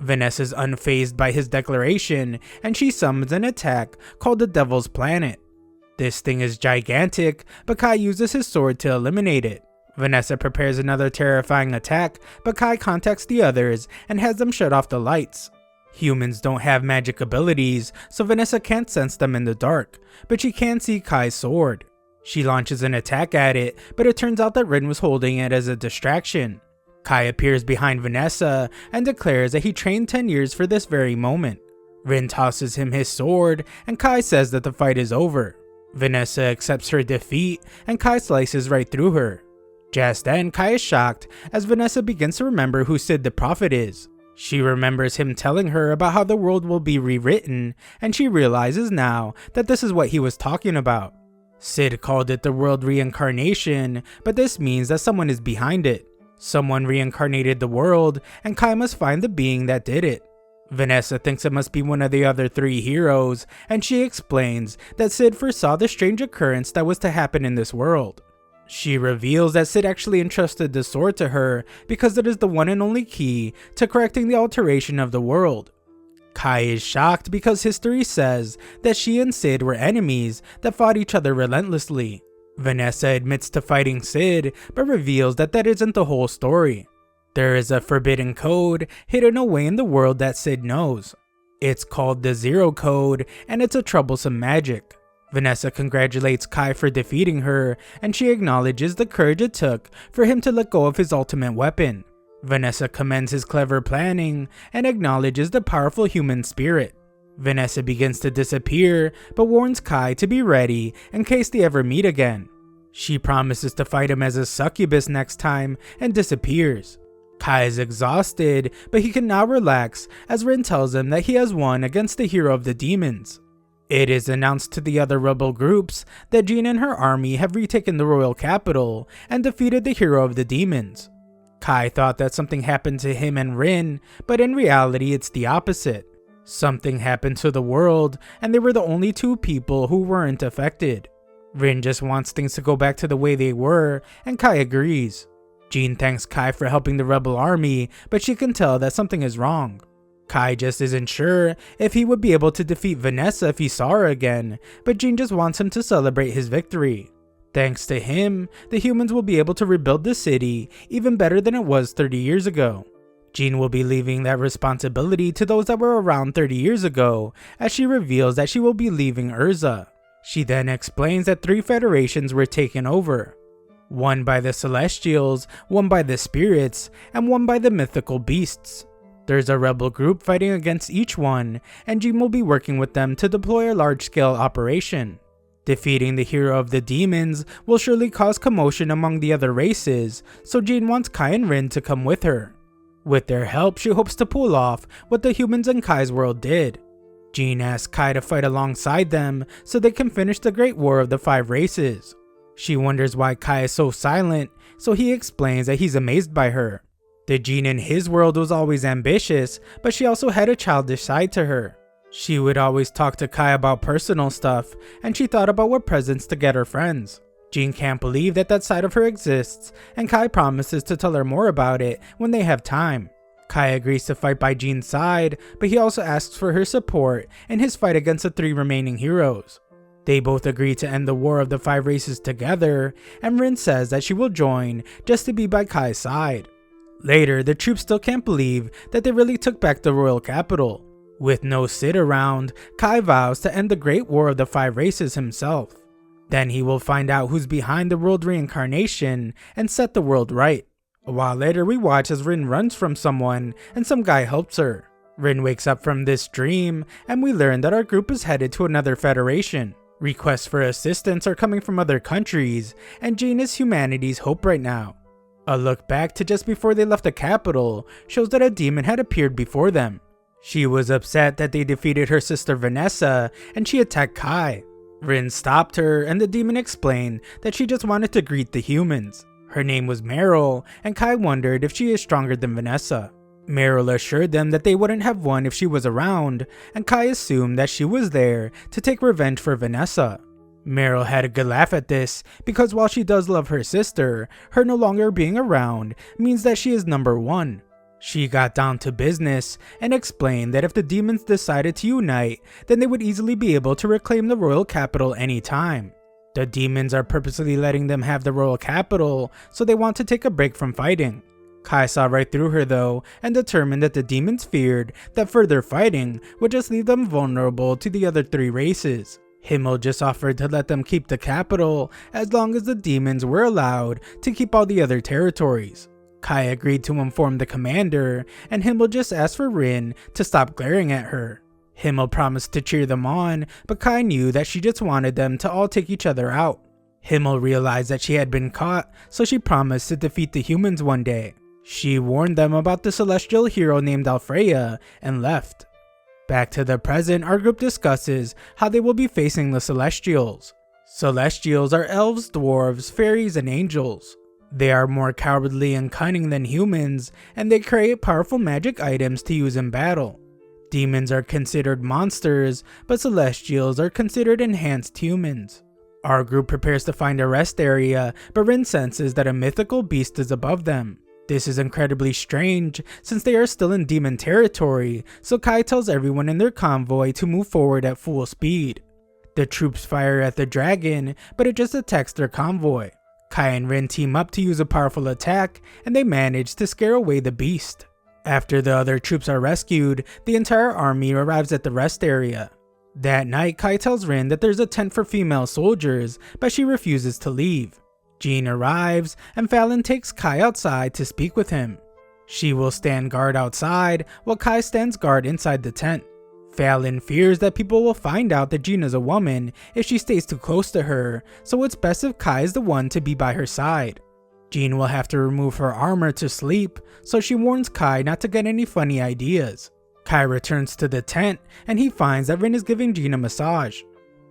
Vanessa's unfazed by his declaration, and she summons an attack called the Devil's Planet. This thing is gigantic, but Kai uses his sword to eliminate it. Vanessa prepares another terrifying attack, but Kai contacts the others and has them shut off the lights. Humans don't have magic abilities, so Vanessa can't sense them in the dark, but she can see Kai's sword. She launches an attack at it, but it turns out that Rin was holding it as a distraction. Kai appears behind Vanessa and declares that he trained 10 years for this very moment. Rin tosses him his sword, and Kai says that the fight is over. Vanessa accepts her defeat, and Kai slices right through her. Just then, Kai is shocked as Vanessa begins to remember who Sid the Prophet is. She remembers him telling her about how the world will be rewritten, and she realizes now that this is what he was talking about. Sid called it the world reincarnation, but this means that someone is behind it. Someone reincarnated the world, and Kai must find the being that did it. Vanessa thinks it must be one of the other three heroes, and she explains that Sid foresaw the strange occurrence that was to happen in this world. She reveals that Sid actually entrusted the sword to her because it is the one and only key to correcting the alteration of the world. Kai is shocked because history says that she and Sid were enemies that fought each other relentlessly. Vanessa admits to fighting Sid, but reveals that that isn't the whole story. There is a forbidden code hidden away in the world that Sid knows. It's called the Zero Code, and it's a troublesome magic. Vanessa congratulates Kai for defeating her, and she acknowledges the courage it took for him to let go of his ultimate weapon. Vanessa commends his clever planning and acknowledges the powerful human spirit. Vanessa begins to disappear, but warns Kai to be ready in case they ever meet again. She promises to fight him as a succubus next time and disappears. Kai is exhausted, but he can now relax as Rin tells him that he has won against the hero of the demons. It is announced to the other rebel groups that Jean and her army have retaken the royal capital and defeated the hero of the demons. Kai thought that something happened to him and Rin, but in reality it's the opposite. Something happened to the world, and they were the only two people who weren't affected. Rin just wants things to go back to the way they were, and Kai agrees. Jean thanks Kai for helping the rebel army, but she can tell that something is wrong. Kai just isn't sure if he would be able to defeat Vanessa if he saw her again, but Jean just wants him to celebrate his victory. Thanks to him, the humans will be able to rebuild the city even better than it was 30 years ago. Jean will be leaving that responsibility to those that were around 30 years ago, as she reveals that she will be leaving Urza. She then explains that 3 federations were taken over. One by the Celestials, one by the Spirits, and one by the mythical beasts. There's a rebel group fighting against each one, and Jean will be working with them to deploy a large-scale operation. Defeating the hero of the demons will surely cause commotion among the other races, so Jean wants Kai and Rin to come with her. With their help, she hopes to pull off what the humans in Kai's world did. Jean asks Kai to fight alongside them so they can finish the Great War of the 5 races. She wonders why Kai is so silent, so he explains that he's amazed by her. The Jean in his world was always ambitious, but she also had a childish side to her. She would always talk to Kai about personal stuff, and she thought about what presents to get her friends. Jean can't believe that that side of her exists, and Kai promises to tell her more about it when they have time. Kai agrees to fight by Jean's side, but he also asks for her support in his fight against the 3 remaining heroes. They both agree to end the War of the 5 races together, and Rin says that she will join just to be by Kai's side. Later, the troops still can't believe that they really took back the royal capital. With no Sid around, Kai vows to end the Great War of the 5 races himself. Then he will find out who's behind the world reincarnation and set the world right. A while later, we watch as Rin runs from someone and some guy helps her. Rin wakes up from this dream, and we learn that our group is headed to another federation. Requests for assistance are coming from other countries, and Jean is humanity's hope right now. A look back to just before they left the capital shows that a demon had appeared before them. She was upset that they defeated her sister Vanessa, and she attacked Kai. Rin stopped her, and the demon explained that she just wanted to greet the humans. Her name was Meryl, and Kai wondered if she is stronger than Vanessa. Meryl assured them that they wouldn't have won if she was around, and Kai assumed that she was there to take revenge for Vanessa. Meryl had a good laugh at this, because while she does love her sister, her no longer being around means that she is number one. She got down to business and explained that if the demons decided to unite, then they would easily be able to reclaim the royal capital anytime. The demons are purposely letting them have the royal capital, so they want to take a break from fighting. Kai saw right through her though, and determined that the demons feared that further fighting would just leave them vulnerable to the other three races. Himmel just offered to let them keep the capital as long as the demons were allowed to keep all the other territories. Kai agreed to inform the commander, and Himmel just asked for Rin to stop glaring at her. Himmel promised to cheer them on, but Kai knew that she just wanted them to all take each other out. Himmel realized that she had been caught, so she promised to defeat the humans one day. She warned them about the celestial hero named Alfreya and left. Back to the present, our group discusses how they will be facing the Celestials. Celestials are elves, dwarves, fairies, and angels. They are more cowardly and cunning than humans, and they create powerful magic items to use in battle. Demons are considered monsters, but Celestials are considered enhanced humans. Our group prepares to find a rest area, but Rin senses that a mythical beast is above them. This is incredibly strange since they are still in demon territory, so Kai tells everyone in their convoy to move forward at full speed. The troops fire at the dragon, but it just attacks their convoy. Kai and Rin team up to use a powerful attack, and they manage to scare away the beast. After the other troops are rescued, the entire army arrives at the rest area. That night, Kai tells Rin that there's a tent for female soldiers, but she refuses to leave. Jean arrives, and Fallon takes Kai outside to speak with him. She will stand guard outside, while Kai stands guard inside the tent. Fallon fears that people will find out that Jean is a woman if she stays too close to her, so it's best if Kai is the one to be by her side. Jean will have to remove her armor to sleep, so she warns Kai not to get any funny ideas. Kai returns to the tent, and he finds that Rin is giving Jean a massage.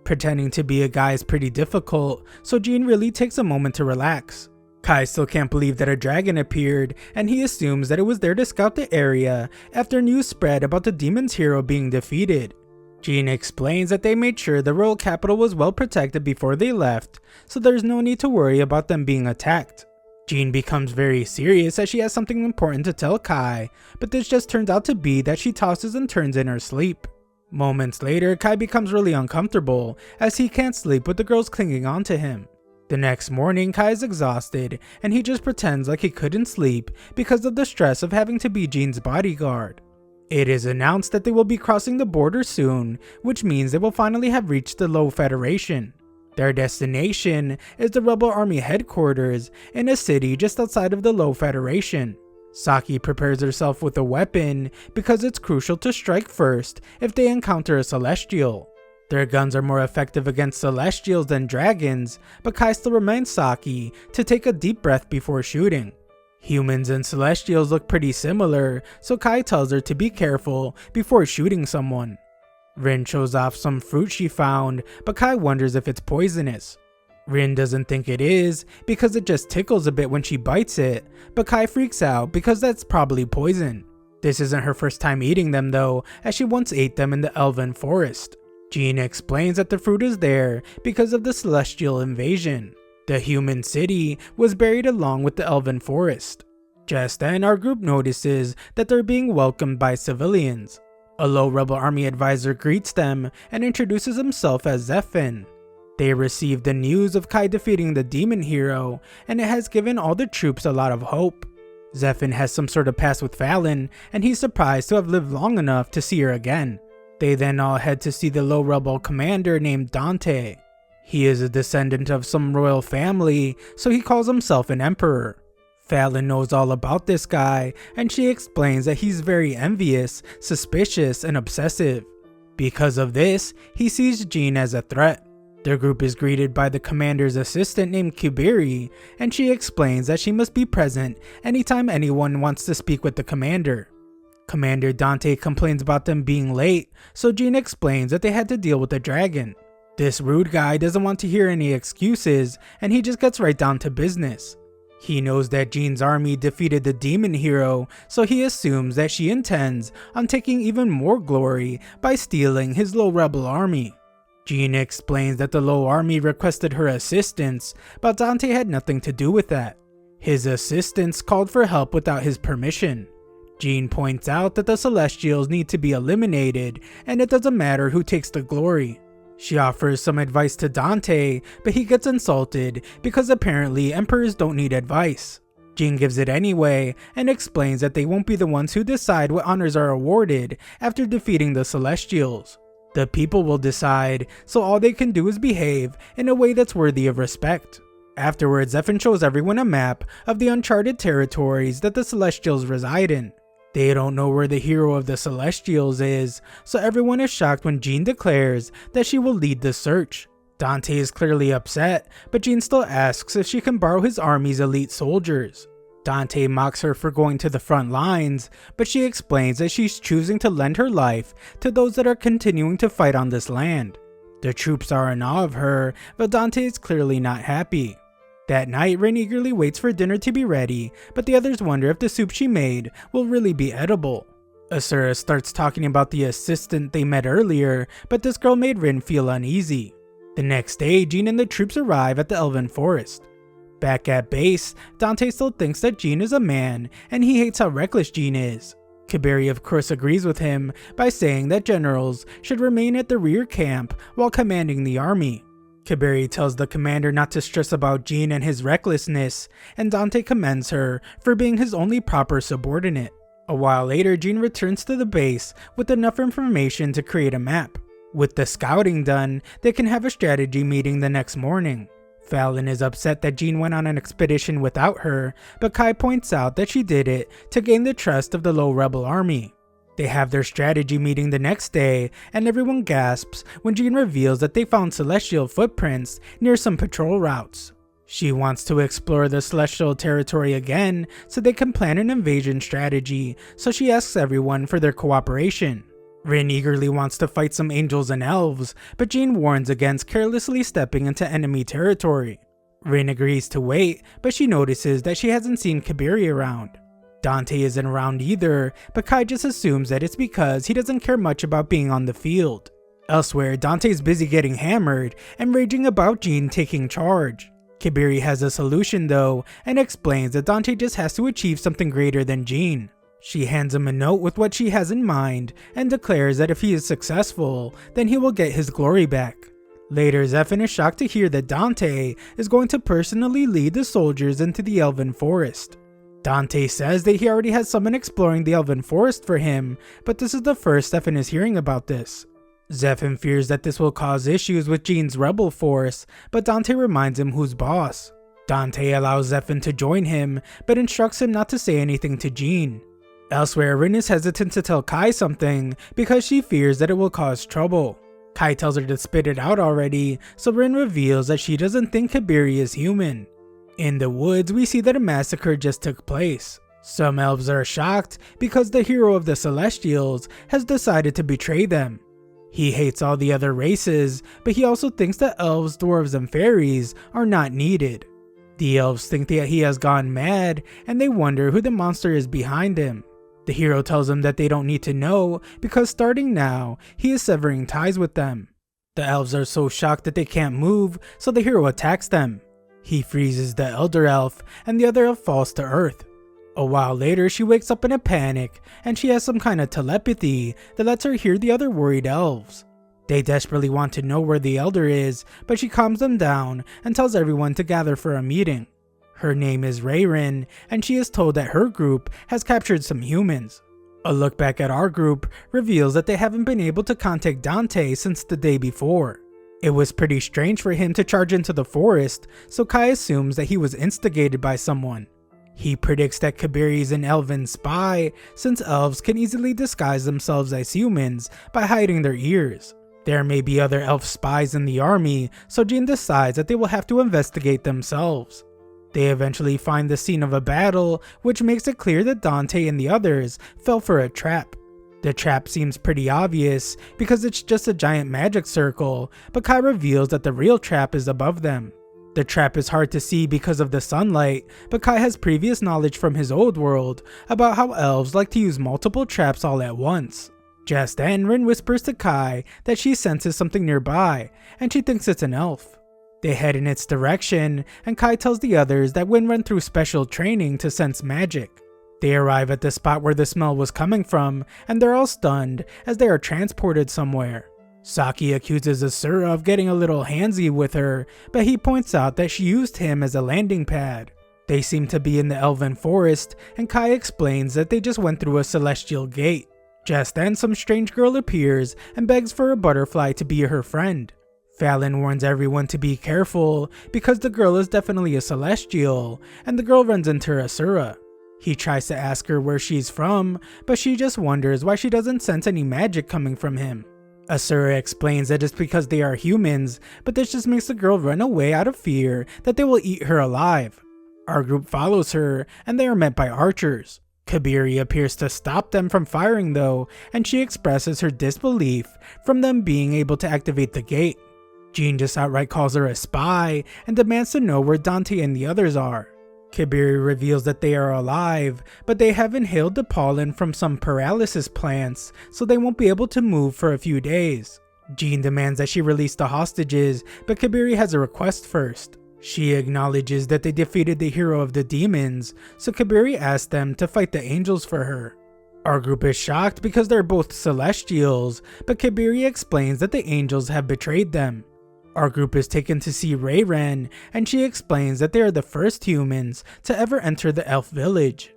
Pretending to be a guy is pretty difficult, so Jean really takes a moment to relax. Kai still can't believe that a dragon appeared, and he assumes that it was there to scout the area after news spread about the demon's hero being defeated. Jean explains that they made sure the royal capital was well protected before they left, so there's no need to worry about them being attacked. Jean becomes very serious as she has something important to tell Kai, but this just turns out to be that she tosses and turns in her sleep. Moments later, Kai becomes really uncomfortable as he can't sleep with the girls clinging onto him. The next morning, Kai is exhausted and he just pretends like he couldn't sleep because of the stress of having to be Jean's bodyguard. It is announced that they will be crossing the border soon, which means they will finally have reached the Low Federation. Their destination is the Rebel Army headquarters in a city just outside of the Low Federation. Saki prepares herself with a weapon because it's crucial to strike first if they encounter a Celestial. Their guns are more effective against Celestials than dragons, but Kai still reminds Saki to take a deep breath before shooting. Humans and Celestials look pretty similar, so Kai tells her to be careful before shooting someone. Rin shows off some fruit she found, but Kai wonders if it's poisonous. Rin doesn't think it is because it just tickles a bit when she bites it, but Kai freaks out because that's probably poison. This isn't her first time eating them though, as she once ate them in the Elven Forest. Jean explains that the fruit is there because of the Celestial invasion. The human city was buried along with the Elven Forest. Just then, our group notices that they're being welcomed by civilians. A low Rebel Army advisor greets them and introduces himself as Zephin. They receive the news of Kai defeating the demon hero, and it has given all the troops a lot of hope. Zephin has some sort of past with Fallon, and he's surprised to have lived long enough to see her again. They then all head to see the low rebel commander named Dante. He is a descendant of some royal family, so he calls himself an emperor. Fallon knows all about this guy, and she explains that he's very envious, suspicious, and obsessive. Because of this, he sees Jean as a threat. Their group is greeted by the commander's assistant named Kibiri, and she explains that she must be present anytime anyone wants to speak with the commander. Commander Dante complains about them being late, so Jean explains that they had to deal with the dragon. This rude guy doesn't want to hear any excuses, and he just gets right down to business. He knows that Jean's army defeated the demon hero, so he assumes that she intends on taking even more glory by stealing his low rebel army. Jean explains that the low army requested her assistance, but Dante had nothing to do with that. His assistants called for help without his permission. Jean points out that the Celestials need to be eliminated, and it doesn't matter who takes the glory. She offers some advice to Dante, but he gets insulted because apparently emperors don't need advice. Jean gives it anyway and explains that they won't be the ones who decide what honors are awarded after defeating the Celestials. The people will decide, so all they can do is behave in a way that's worthy of respect. Afterwards, Zephyr shows everyone a map of the uncharted territories that the Celestials reside in. They don't know where the hero of the Celestials is, so everyone is shocked when Jean declares that she will lead the search. Dante is clearly upset, but Jean still asks if she can borrow his army's elite soldiers. Dante mocks her for going to the front lines, but she explains that she's choosing to lend her life to those that are continuing to fight on this land. The troops are in awe of her, but Dante is clearly not happy. That night, Rin eagerly waits for dinner to be ready, but the others wonder if the soup she made will really be edible. Asura starts talking about the assistant they met earlier, but this girl made Rin feel uneasy. The next day, Jean and the troops arrive at the Elven Forest. Back at base, Dante still thinks that Jean is a man, and he hates how reckless Jean is. Kaberi of course agrees with him by saying that generals should remain at the rear camp while commanding the army. Kaberi tells the commander not to stress about Jean and his recklessness, and Dante commends her for being his only proper subordinate. A while later, Jean returns to the base with enough information to create a map. With the scouting done, they can have a strategy meeting the next morning. Fallon is upset that Jean went on an expedition without her, but Kai points out that she did it to gain the trust of the low rebel army. They have their strategy meeting the next day, and everyone gasps when Jean reveals that they found celestial footprints near some patrol routes. She wants to explore the celestial territory again so they can plan an invasion strategy, so she asks everyone for their cooperation. Rin eagerly wants to fight some angels and elves, but Jean warns against carelessly stepping into enemy territory. Rin agrees to wait, but she notices that she hasn't seen Kaberi around. Dante isn't around either, but Kai just assumes that it's because he doesn't care much about being on the field. Elsewhere, Dante's busy getting hammered and raging about Jean taking charge. Kaberi has a solution though, and explains that Dante just has to achieve something greater than Jean. She hands him a note with what she has in mind, and declares that if he is successful, then he will get his glory back. Later, Zephyr is shocked to hear that Dante is going to personally lead the soldiers into the Elven Forest. Dante says that he already has someone exploring the Elven Forest for him, but this is the first Zephyr is hearing about this. Zephyr fears that this will cause issues with Jean's rebel force, but Dante reminds him who's boss. Dante allows Zephyr to join him, but instructs him not to say anything to Jean. Elsewhere, Rin is hesitant to tell Kai something because she fears that it will cause trouble. Kai tells her to spit it out already, so Rin reveals that she doesn't think Kaberi is human. In the woods, we see that a massacre just took place. Some elves are shocked because the hero of the Celestials has decided to betray them. He hates all the other races, but he also thinks that elves, dwarves, and fairies are not needed. The elves think that he has gone mad, and they wonder who the monster is behind him. The hero tells them that they don't need to know because starting now, he is severing ties with them. The elves are so shocked that they can't move, so the hero attacks them. He freezes the elder elf, and the other elf falls to earth. A while later, she wakes up in a panic, and she has some kind of telepathy that lets her hear the other worried elves. They desperately want to know where the elder is, but she calms them down and tells everyone to gather for a meeting. Her name is Rayrin, and she is told that her group has captured some humans. A look back at our group reveals that they haven't been able to contact Dante since the day before. It was pretty strange for him to charge into the forest, so Kai assumes that he was instigated by someone. He predicts that Kaberi is an elven spy, since elves can easily disguise themselves as humans by hiding their ears. There may be other elf spies in the army, so Jean decides that they will have to investigate themselves. They eventually find the scene of a battle, which makes it clear that Dante and the others fell for a trap. The trap seems pretty obvious because it's just a giant magic circle, but Kai reveals that the real trap is above them. The trap is hard to see because of the sunlight, but Kai has previous knowledge from his old world about how elves like to use multiple traps all at once. Just then, Rin whispers to Kai that she senses something nearby, and she thinks it's an elf. They head in its direction, and Kai tells the others that Rin went through special training to sense magic. They arrive at the spot where the smell was coming from, and they're all stunned as they are transported somewhere. Saki accuses Asura of getting a little handsy with her, but he points out that she used him as a landing pad. They seem to be in the elven forest, and Kai explains that they just went through a celestial gate. Just then, some strange girl appears and begs for a butterfly to be her friend. Fallon warns everyone to be careful because the girl is definitely a celestial, and the girl runs into Asura. He tries to ask her where she's from, but she just wonders why she doesn't sense any magic coming from him. Asura explains that it's because they are humans, but this just makes the girl run away out of fear that they will eat her alive. Our group follows her, and they are met by archers. Kabiri appears to stop them from firing though, and she expresses her disbelief from them being able to activate the gate. Jean just outright calls her a spy and demands to know where Dante and the others are. Kabiri reveals that they are alive, but they have inhaled the pollen from some paralysis plants, so they won't be able to move for a few days. Jean demands that she release the hostages, but Kabiri has a request first. She acknowledges that they defeated the hero of the demons, so Kabiri asks them to fight the angels for her. Our group is shocked because they're both celestials, but Kabiri explains that the angels have betrayed them. Our group is taken to see Rayren, and she explains that they are the first humans to ever enter the elf village.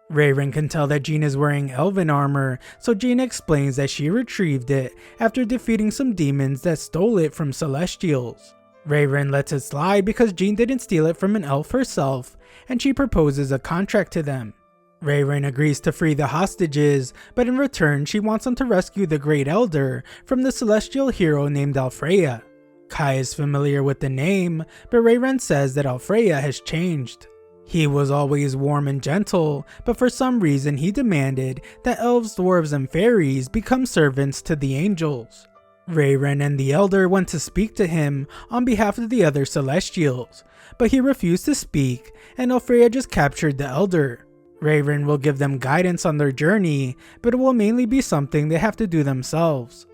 Rayren can tell that Jean is wearing elven armor, so Jean explains that she retrieved it after defeating some demons that stole it from celestials. Rayren lets it slide because Jean didn't steal it from an elf herself, and she proposes a contract to them. Rayren agrees to free the hostages, but in return she wants them to rescue the Great Elder from the celestial hero named Alfreya. Kai is familiar with the name, but Rayren says that Alfreya has changed. He was always warm and gentle, but for some reason he demanded that elves, dwarves, and fairies become servants to the angels. Rayren and the Elder went to speak to him on behalf of the other Celestials, but he refused to speak, and Alfreya just captured the Elder. Rayren will give them guidance on their journey, but it will mainly be something they have to do themselves.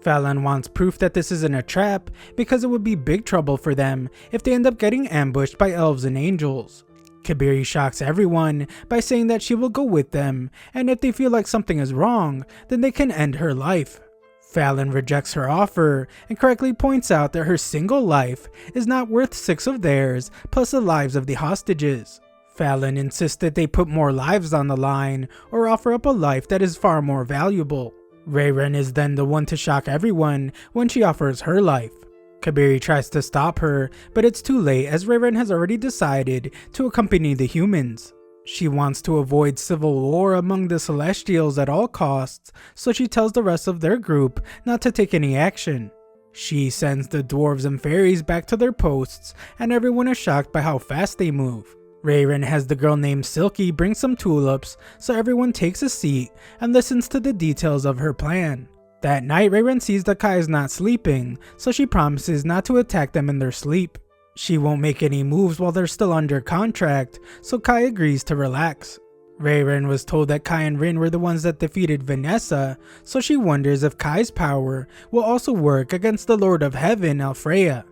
Fallon wants proof that this isn't a trap because it would be big trouble for them if they end up getting ambushed by elves and angels. Kabiri shocks everyone by saying that she will go with them, and if they feel like something is wrong, then they can end her life. Fallon rejects her offer and correctly points out that her single life is not worth 6 of theirs plus the lives of the hostages. Fallon insists that they put more lives on the line or offer up a life that is far more valuable. Rayren is then the one to shock everyone when she offers her life. Kabiri tries to stop her, but it's too late as Rayren has already decided to accompany the humans. She wants to avoid civil war among the Celestials at all costs, so she tells the rest of their group not to take any action. She sends the dwarves and fairies back to their posts, and everyone is shocked by how fast they move. Rayren has the girl named Silky bring some tulips, so everyone takes a seat and listens to the details of her plan. That night, Rayren sees that Kai is not sleeping, so she promises not to attack them in their sleep. She won't make any moves while they're still under contract, so Kai agrees to relax. Rayren was told that Kai and Rin were the ones that defeated Vanessa, so she wonders if Kai's power will also work against the Lord of Heaven, Alfreya.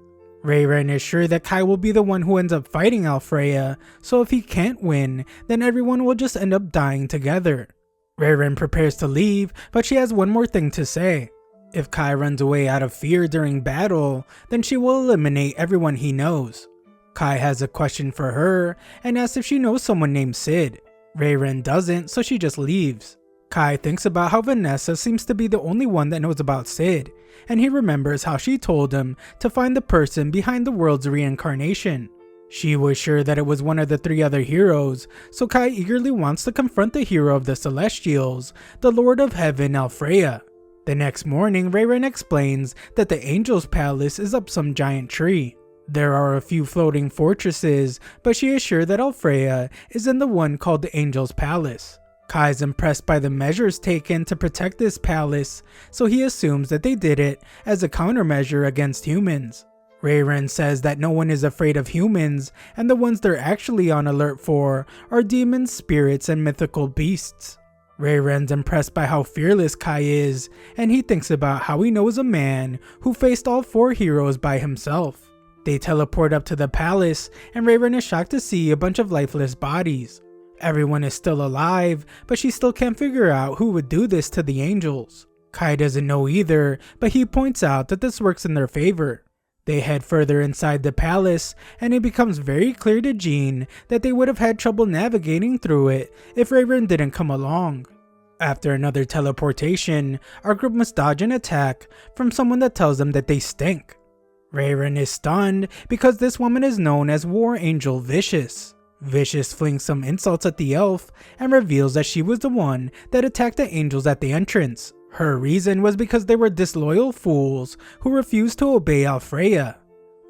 Rayren is sure that Kai will be the one who ends up fighting Alfreya, so if he can't win, then everyone will just end up dying together. Rayren prepares to leave, but she has one more thing to say. If Kai runs away out of fear during battle, then she will eliminate everyone he knows. Kai has a question for her and asks if she knows someone named Sid. Rayren doesn't, so she just leaves. Kai thinks about how Vanessa seems to be the only one that knows about Sid, and he remembers how she told him to find the person behind the world's reincarnation. She was sure that it was one of the 3 other heroes, so Kai eagerly wants to confront the hero of the Celestials, the Lord of Heaven, Alfreya. The next morning, Rayren explains that the Angel's Palace is up some giant tree. There are a few floating fortresses, but she is sure that Alfreya is in the one called the Angel's Palace. Kai's impressed by the measures taken to protect this palace, so he assumes that they did it as a countermeasure against humans. Rayren says that no one is afraid of humans, and the ones they're actually on alert for are demons, spirits, and mythical beasts. Rayren's impressed by how fearless Kai is, and he thinks about how he knows a man who faced all 4 heroes by himself. They teleport up to the palace, and Rayren is shocked to see a bunch of lifeless bodies. Everyone is still alive, but she still can't figure out who would do this to the angels. Kai doesn't know either, but he points out that this works in their favor. They head further inside the palace, and it becomes very clear to Jean that they would have had trouble navigating through it if Rayren didn't come along. After another teleportation, our group must dodge an attack from someone that tells them that they stink. Rayren is stunned because this woman is known as War Angel Vicious. Vicious flings some insults at the elf and reveals that she was the one that attacked the angels at the entrance. Her reason was because they were disloyal fools who refused to obey Alfreya.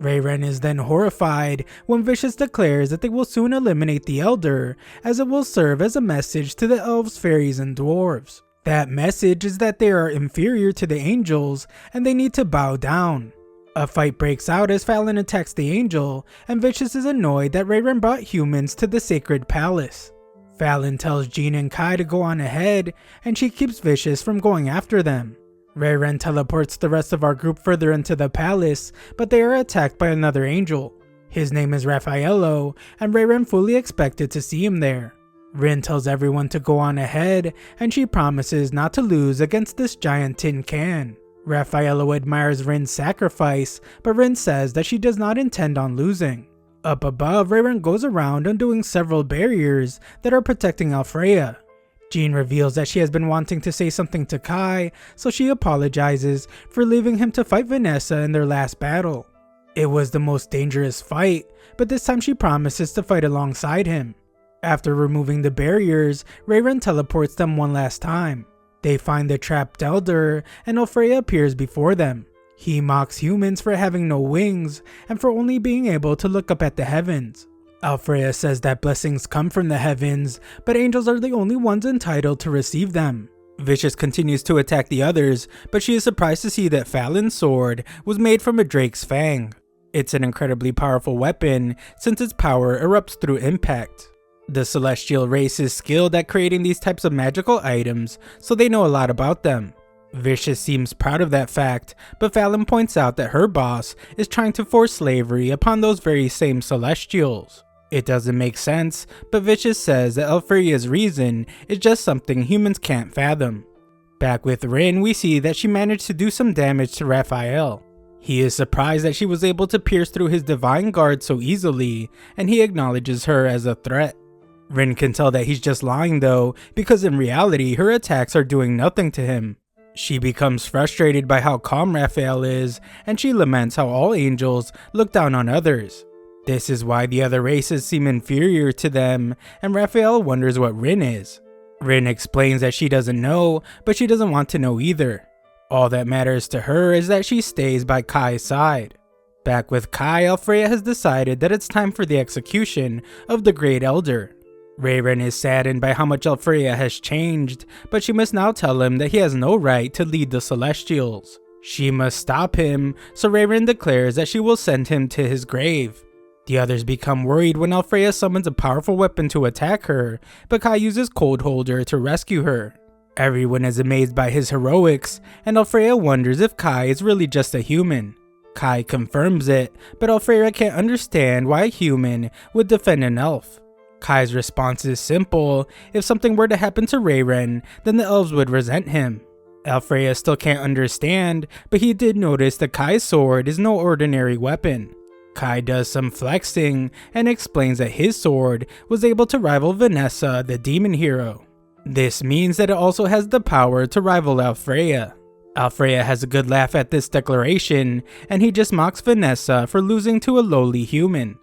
Rayren is then horrified when Vicious declares that they will soon eliminate the Elder, as it will serve as a message to the elves, fairies, and dwarves. That message is that they are inferior to the angels and they need to bow down. A fight breaks out as Fallon attacks the angel, and Vicious is annoyed that Rayren brought humans to the sacred palace. Fallon tells Jean and Kai to go on ahead, and she keeps Vicious from going after them. Rayren teleports the rest of our group further into the palace, but they are attacked by another angel. His name is Raffaello, and Rayren fully expected to see him there. Rin tells everyone to go on ahead, and she promises not to lose against this giant tin can. Raffaello admires Rin's sacrifice, but Rin says that she does not intend on losing. Up above, Rayren goes around undoing several barriers that are protecting Alfreya. Jean reveals that she has been wanting to say something to Kai, so she apologizes for leaving him to fight Vanessa in their last battle. It was the most dangerous fight, but this time she promises to fight alongside him. After removing the barriers, Rayren teleports them one last time. They find the trapped Elder, and Alfreya appears before them. He mocks humans for having no wings, and for only being able to look up at the heavens. Alfreya says that blessings come from the heavens, but angels are the only ones entitled to receive them. Vicious continues to attack the others, but she is surprised to see that Fallon's sword was made from a drake's fang. It's an incredibly powerful weapon, since its power erupts through impact. The celestial race is skilled at creating these types of magical items, so they know a lot about them. Vicious seems proud of that fact, but Fallon points out that her boss is trying to force slavery upon those very same celestials. It doesn't make sense, but Vicious says that Alfreya's reason is just something humans can't fathom. Back with Rin, we see that she managed to do some damage to Raphael. He is surprised that she was able to pierce through his divine guard so easily, and he acknowledges her as a threat. Rin can tell that he's just lying though, because in reality her attacks are doing nothing to him. She becomes frustrated by how calm Raphael is, and she laments how all angels look down on others. This is why the other races seem inferior to them, and Raphael wonders what Rin is. Rin explains that she doesn't know, but she doesn't want to know either. All that matters to her is that she stays by Kai's side. Back with Kai, Alfreya has decided that it's time for the execution of the Great Elder. Rayren is saddened by how much Alfreya has changed, but she must now tell him that he has no right to lead the Celestials. She must stop him, so Rayren declares that she will send him to his grave. The others become worried when Alfreya summons a powerful weapon to attack her, but Kai uses Cold Holder to rescue her. Everyone is amazed by his heroics, and Alfreya wonders if Kai is really just a human. Kai confirms it, but Alfreya can't understand why a human would defend an elf. Kai's response is simple: if something were to happen to Rayren, then the elves would resent him. Alfreya still can't understand, but he did notice that Kai's sword is no ordinary weapon. Kai does some flexing and explains that his sword was able to rival Vanessa, the demon hero. This means that it also has the power to rival Alfreya. Alfreya has a good laugh at this declaration, and he just mocks Vanessa for losing to a lowly human.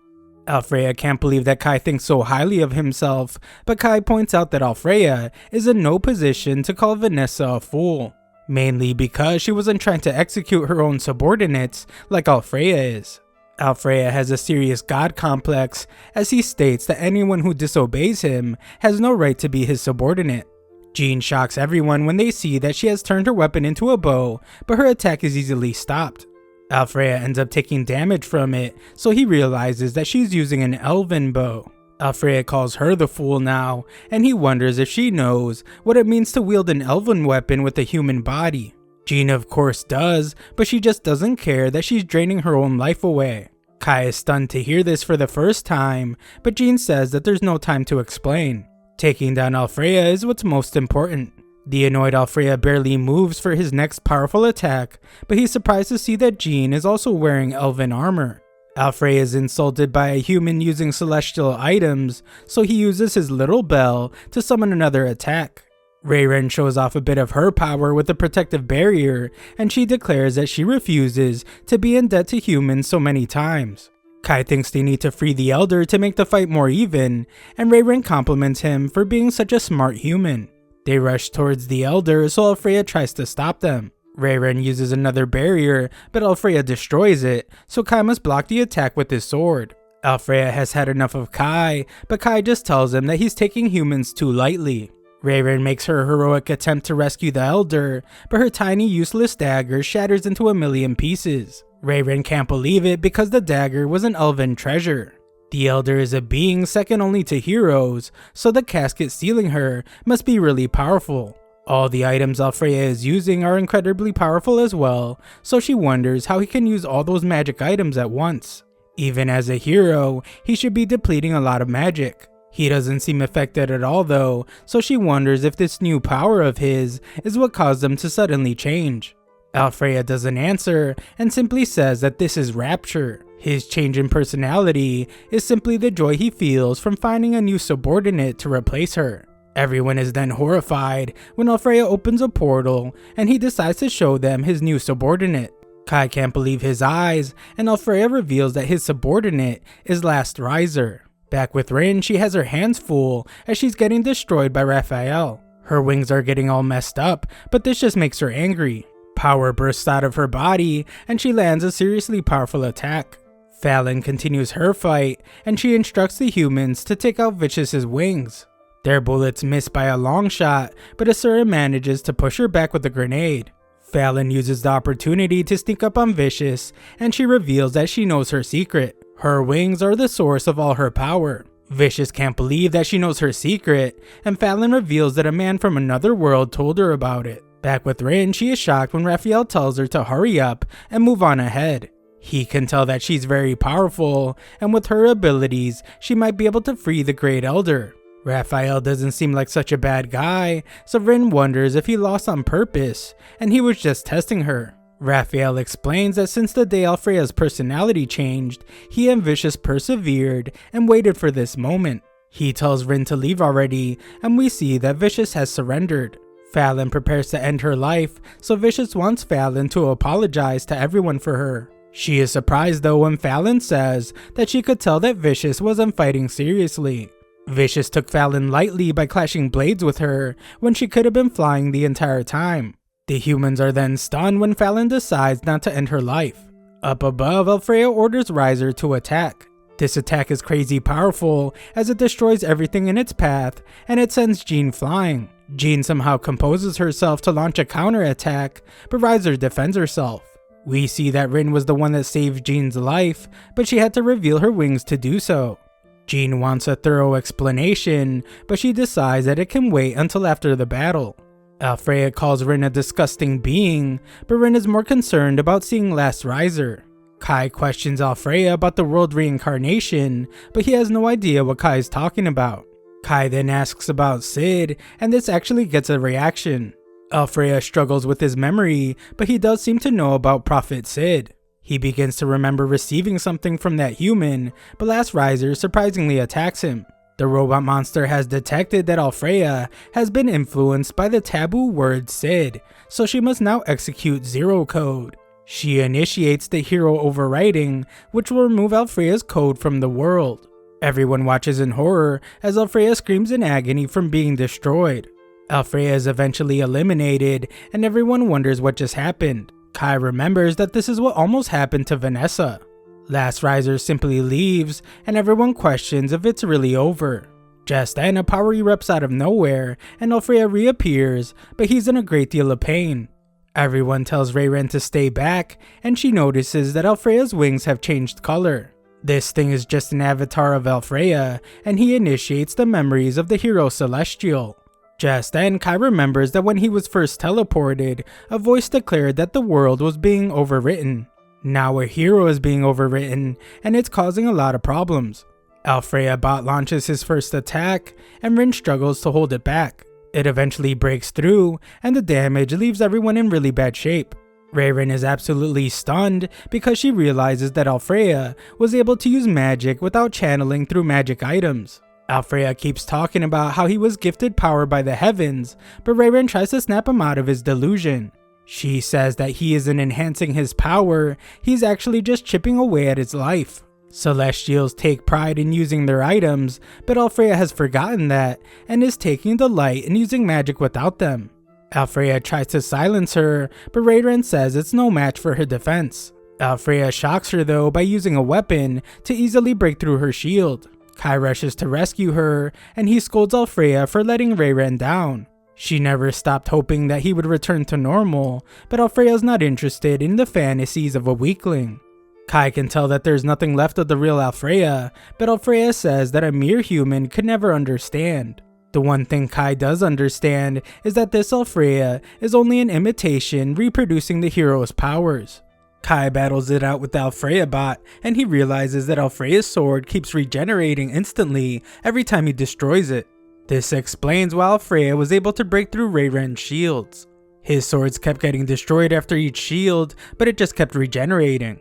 Alfreya can't believe that Kai thinks so highly of himself, but Kai points out that Alfreya is in no position to call Vanessa a fool, mainly because she wasn't trying to execute her own subordinates like Alfreya is. Alfreya has a serious god complex, as he states that anyone who disobeys him has no right to be his subordinate. Jean shocks everyone when they see that she has turned her weapon into a bow, but her attack is easily stopped. Alfreya ends up taking damage from it, so he realizes that she's using an elven bow. Alfreya calls her the fool now, and he wonders if she knows what it means to wield an elven weapon with a human body. Jean of course does, but she just doesn't care that she's draining her own life away. Kai is stunned to hear this for the first time, but Jean says that there's no time to explain. Taking down Alfreya is what's most important. The annoyed Alfreya barely moves for his next powerful attack, but he's surprised to see that Jean is also wearing elven armor. Alfreya is insulted by a human using celestial items, so he uses his little bell to summon another attack. Rayren shows off a bit of her power with a protective barrier, and she declares that she refuses to be in debt to humans so many times. Kai thinks they need to free the Elder to make the fight more even, and Rayren compliments him for being such a smart human. They rush towards the Elder, so Alfreya tries to stop them. Rayren uses another barrier, but Alfreya destroys it, so Kai must block the attack with his sword. Alfreya has had enough of Kai, but Kai just tells him that he's taking humans too lightly. Rayren makes her heroic attempt to rescue the Elder, but her tiny useless dagger shatters into a million pieces. Rayren can't believe it because the dagger was an elven treasure. The Elder is a being second only to heroes, so the casket sealing her must be really powerful. All the items Alfreya is using are incredibly powerful as well, so she wonders how he can use all those magic items at once. Even as a hero, he should be depleting a lot of magic. He doesn't seem affected at all though, so she wonders if this new power of his is what caused him to suddenly change. Alfreya doesn't answer and simply says that this is rapture. His change in personality is simply the joy he feels from finding a new subordinate to replace her. Everyone is then horrified when Alfreya opens a portal and he decides to show them his new subordinate. Kai can't believe his eyes, and Alfreya reveals that his subordinate is Last Riser. Back with Rin, she has her hands full as she's getting destroyed by Raphael. Her wings are getting all messed up, but this just makes her angry. Power bursts out of her body, and she lands a seriously powerful attack. Fallon continues her fight, and she instructs the humans to take out Vicious's wings. Their bullets miss by a long shot, but Asura manages to push her back with a grenade. Fallon uses the opportunity to sneak up on Vicious, and she reveals that she knows her secret. Her wings are the source of all her power. Vicious can't believe that she knows her secret, and Fallon reveals that a man from another world told her about it. Back with Rin, she is shocked when Raphael tells her to hurry up and move on ahead. He can tell that she's very powerful, and with her abilities, she might be able to free the Great Elder. Raphael doesn't seem like such a bad guy, so Rin wonders if he lost on purpose, and he was just testing her. Raphael explains that since the day Alfreya's personality changed, he and Vicious persevered and waited for this moment. He tells Rin to leave already, and we see that Vicious has surrendered. Fallon prepares to end her life, so Vicious wants Fallon to apologize to everyone for her. She is surprised though when Fallon says that she could tell that Vicious wasn't fighting seriously. Vicious took Fallon lightly by clashing blades with her when she could have been flying the entire time. The humans are then stunned when Fallon decides not to end her life. Up above, Alfreya orders Riser to attack. This attack is crazy powerful as it destroys everything in its path and it sends Jean flying. Jean somehow composes herself to launch a counterattack, but Riser defends herself. We see that Rin was the one that saved Jean's life, but she had to reveal her wings to do so. Jean wants a thorough explanation, but she decides that it can wait until after the battle. Alfreya calls Rin a disgusting being, but Rin is more concerned about seeing Last Riser. Kai questions Alfreya about the world reincarnation, but he has no idea what Kai is talking about. Kai then asks about Sid, and this actually gets a reaction. Alfreya struggles with his memory, but he does seem to know about Prophet Sid. He begins to remember receiving something from that human, but Last Riser surprisingly attacks him. The robot monster has detected that Alfreya has been influenced by the taboo word Sid, so she must now execute Zero Code. She initiates the hero overwriting, which will remove Alfreya's code from the world. Everyone watches in horror as Alfreya screams in agony from being destroyed. Alfreya is eventually eliminated, and everyone wonders what just happened. Kai remembers that this is what almost happened to Vanessa. Last Riser simply leaves, and everyone questions if it's really over. Just then, a power erupts out of nowhere, and Alfreya reappears, but he's in a great deal of pain. Everyone tells Rayren to stay back, and she notices that Alfreya's wings have changed color. This thing is just an avatar of Alfreya, and he initiates the memories of the hero Celestial. Just then, Kai remembers that when he was first teleported, a voice declared that the world was being overwritten. Now a hero is being overwritten, and it's causing a lot of problems. Alfreya bot launches his first attack, and Rin struggles to hold it back. It eventually breaks through, and the damage leaves everyone in really bad shape. Rayren is absolutely stunned because she realizes that Alfreya was able to use magic without channeling through magic items. Alfreya keeps talking about how he was gifted power by the heavens, but Rayren tries to snap him out of his delusion. She says that he isn't enhancing his power, he's actually just chipping away at his life. Celestials take pride in using their items, but Alfreya has forgotten that and is taking delight in using magic without them. Alfreya tries to silence her, but Rayren says it's no match for her defense. Alfreya shocks her though by using a weapon to easily break through her shield. Kai rushes to rescue her, and he scolds Alfreya for letting Rayren down. She never stopped hoping that he would return to normal, but Alfreya's not interested in the fantasies of a weakling. Kai can tell that there's nothing left of the real Alfreya, but Alfreya says that a mere human could never understand. The one thing Kai does understand is that this Alfreya is only an imitation reproducing the hero's powers. Kai battles it out with the Alfreya bot, and he realizes that Alfreya's sword keeps regenerating instantly every time he destroys it. This explains why Alfreya was able to break through Rayren's shields. His swords kept getting destroyed after each shield, but it just kept regenerating.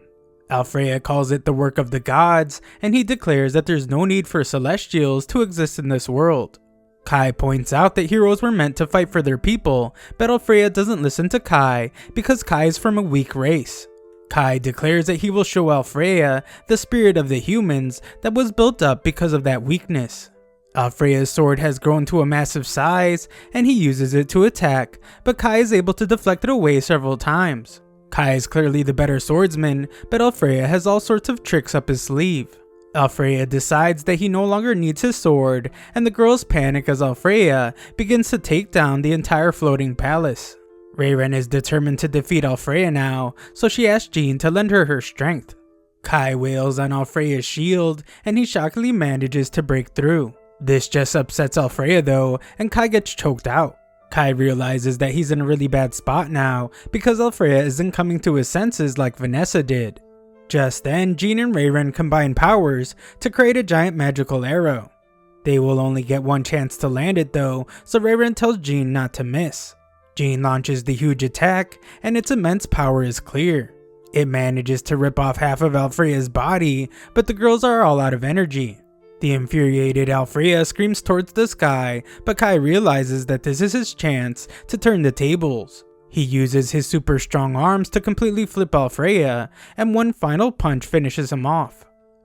Alfreya calls it the work of the gods, and he declares that there's no need for celestials to exist in this world. Kai points out that heroes were meant to fight for their people, but Alfreya doesn't listen to Kai because Kai is from a weak race. Kai declares that he will show Alfreya the spirit of the humans that was built up because of that weakness. Alfreya's sword has grown to a massive size, and he uses it to attack, but Kai is able to deflect it away several times. Kai is clearly the better swordsman, but Alfreya has all sorts of tricks up his sleeve. Alfreya decides that he no longer needs his sword, and the girls panic as Alfreya begins to take down the entire floating palace. Rayren is determined to defeat Alfreya now, so she asks Jean to lend her strength. Kai wails on Alfreya's shield, and he shockingly manages to break through. This just upsets Alfreya though, and Kai gets choked out. Kai realizes that he's in a really bad spot now because Alfreya isn't coming to his senses like Vanessa did. Just then, Jean and Rayren combine powers to create a giant magical arrow. They will only get one chance to land it though, so Rayren tells Jean not to miss. Jean launches the huge attack, and its immense power is clear. It manages to rip off half of Alfreya's body, but the girls are all out of energy. The infuriated Alfreya screams towards the sky, but Kai realizes that this is his chance to turn the tables. He uses his super strong arms to completely flip Alfreya, and one final punch finishes him off.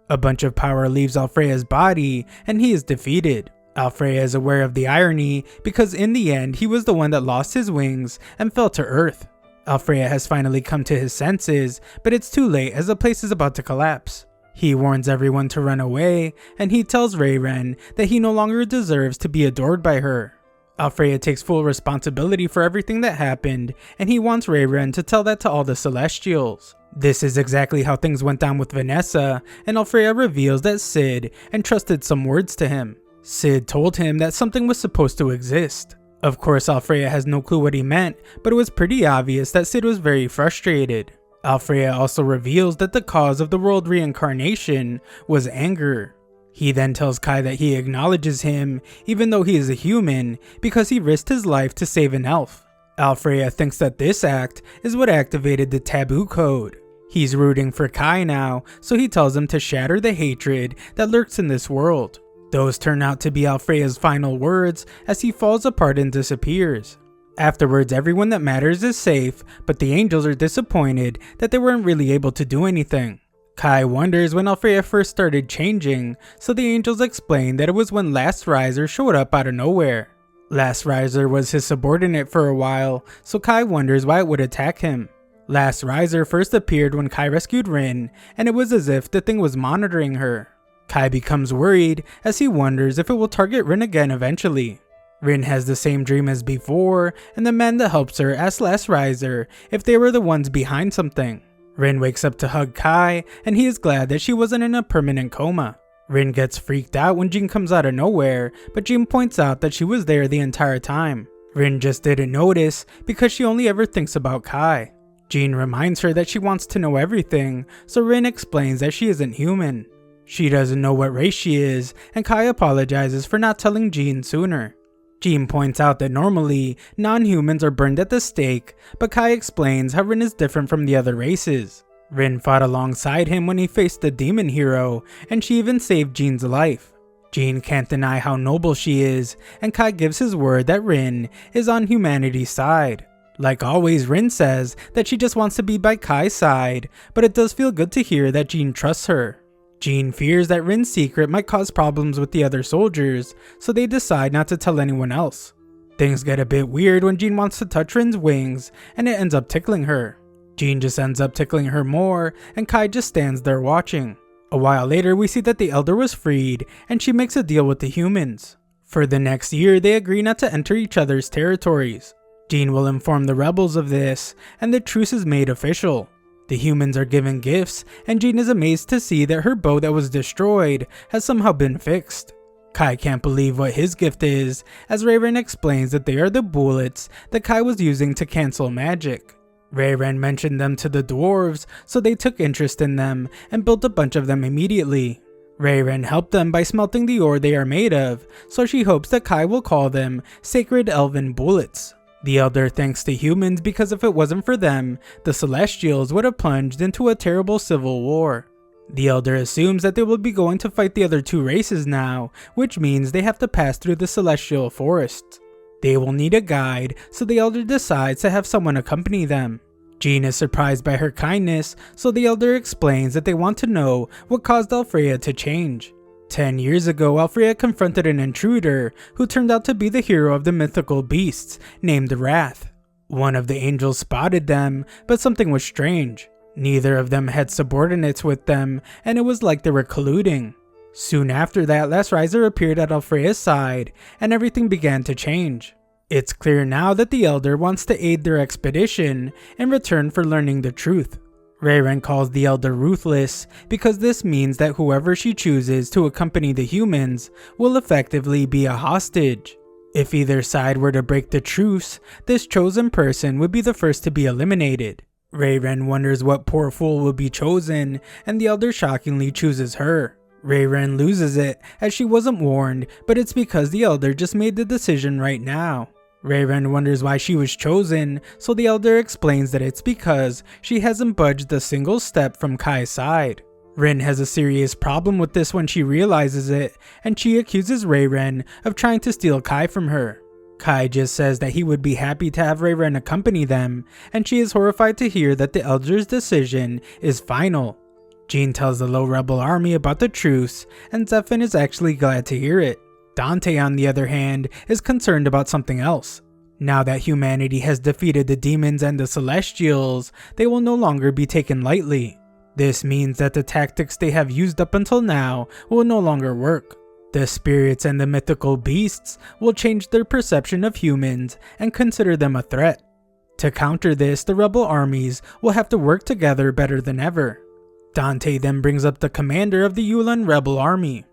A bunch of power leaves Alfreya's body, and he is defeated. Alfreya is aware of the irony because in the end he was the one that lost his wings and fell to earth. Alfreya has finally come to his senses, but it's too late as the place is about to collapse. He warns everyone to run away, and he tells Rayren that he no longer deserves to be adored by her. Alfreya takes full responsibility for everything that happened, and he wants Rayren to tell that to all the Celestials. This is exactly how things went down with Vanessa, and Alfreya reveals that Sid entrusted some words to him. Sid told him that something was supposed to exist. Of course, Alfreya has no clue what he meant, but it was pretty obvious that Sid was very frustrated. Alfreya also reveals that the cause of the world reincarnation was anger. He then tells Kai that he acknowledges him, even though he is a human, because he risked his life to save an elf. Alfreya thinks that this act is what activated the taboo code. He's rooting for Kai now, so he tells him to shatter the hatred that lurks in this world. Those turn out to be Alfreya's final words as he falls apart and disappears. Afterwards, everyone that matters is safe, but the angels are disappointed that they weren't really able to do anything. Kai wonders when Alfreya first started changing, so the angels explain that it was when Last Riser showed up out of nowhere. Last Riser was his subordinate for a while, so Kai wonders why it would attack him. Last Riser first appeared when Kai rescued Rin, and it was as if the thing was monitoring her. Kai becomes worried as he wonders if it will target Rin again eventually. Rin has the same dream as before, and the man that helps her asks Last Riser if they were the ones behind something. Rin wakes up to hug Kai, and he is glad that she wasn't in a permanent coma. Rin gets freaked out when Jean comes out of nowhere, but Jean points out that she was there the entire time. Rin just didn't notice because she only ever thinks about Kai. Jean reminds her that she wants to know everything, so Rin explains that she isn't human. She doesn't know what race she is, and Kai apologizes for not telling Jean sooner. Jean points out that normally, non-humans are burned at the stake, but Kai explains how Rin is different from the other races. Rin fought alongside him when he faced the demon hero, and she even saved Jean's life. Jean can't deny how noble she is, and Kai gives his word that Rin is on humanity's side. Like always, Rin says that she just wants to be by Kai's side, but it does feel good to hear that Jean trusts her. Jean fears that Rin's secret might cause problems with the other soldiers, so they decide not to tell anyone else. Things get a bit weird when Jean wants to touch Rin's wings, and it ends up tickling her. Jean just ends up tickling her more, and Kai just stands there watching. A while later, we see that the Elder was freed, and she makes a deal with the humans. For the next year, they agree not to enter each other's territories. Jean will inform the rebels of this, and the truce is made official. The humans are given gifts, and Jean is amazed to see that her bow that was destroyed has somehow been fixed. Kai can't believe what his gift is, as Ray-Ren explains that they are the bullets that Kai was using to cancel magic. Ray-Ren mentioned them to the dwarves, so they took interest in them and built a bunch of them immediately. Ray-Ren helped them by smelting the ore they are made of, so she hopes that Kai will call them Sacred Elven Bullets. The Elder thanks the humans because if it wasn't for them, the Celestials would have plunged into a terrible civil war. The Elder assumes that they will be going to fight the other two races now, which means they have to pass through the Celestial Forests. They will need a guide, so the Elder decides to have someone accompany them. Jean is surprised by her kindness, so the Elder explains that they want to know what caused Alfreya to change. 10 years ago, Alfreya confronted an intruder who turned out to be the hero of the mythical beasts, named Wrath. One of the angels spotted them, but something was strange. Neither of them had subordinates with them, and it was like they were colluding. Soon after that, Last Riser appeared at Alfreya's side, and everything began to change. It's clear now that the Elder wants to aid their expedition in return for learning the truth. Ray-Ren calls the Elder ruthless because this means that whoever she chooses to accompany the humans will effectively be a hostage. If either side were to break the truce, this chosen person would be the first to be eliminated. Ray-Ren wonders what poor fool will be chosen, and the Elder shockingly chooses her. Ray-Ren loses it as she wasn't warned, but it's because the Elder just made the decision right now. Ray-Ren wonders why she was chosen, so the Elder explains that it's because she hasn't budged a single step from Kai's side. Rin has a serious problem with this when she realizes it, and she accuses Ray-Ren of trying to steal Kai from her. Kai just says that he would be happy to have Ray-Ren accompany them, and she is horrified to hear that the Elder's decision is final. Jean tells the low rebel army about the truce, and Zephyr is actually glad to hear it. Dante, on the other hand, is concerned about something else. Now that humanity has defeated the demons and the Celestials, they will no longer be taken lightly. This means that the tactics they have used up until now will no longer work. The spirits and the mythical beasts will change their perception of humans and consider them a threat. To counter this, the rebel armies will have to work together better than ever. Dante then brings up the commander of the Yulan rebel army.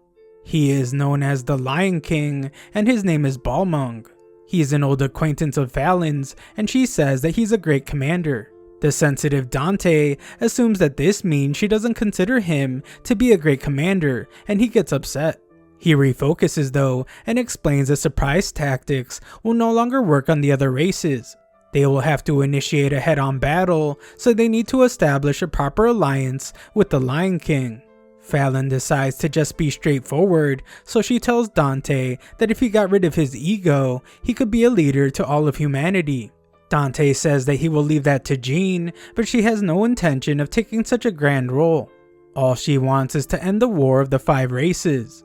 He is known as the Lion King, and his name is Balmung. He's an old acquaintance of Fallon's, and she says that he's a great commander. The sensitive Dante assumes that this means she doesn't consider him to be a great commander, and he gets upset. He refocuses though, and explains that surprise tactics will no longer work on the other races. They will have to initiate a head-on battle, so they need to establish a proper alliance with the Lion King. Fallon decides to just be straightforward, so she tells Dante that if he got rid of his ego, he could be a leader to all of humanity. Dante says that he will leave that to Jean, but she has no intention of taking such a grand role. All she wants is to end the war of the 5 races.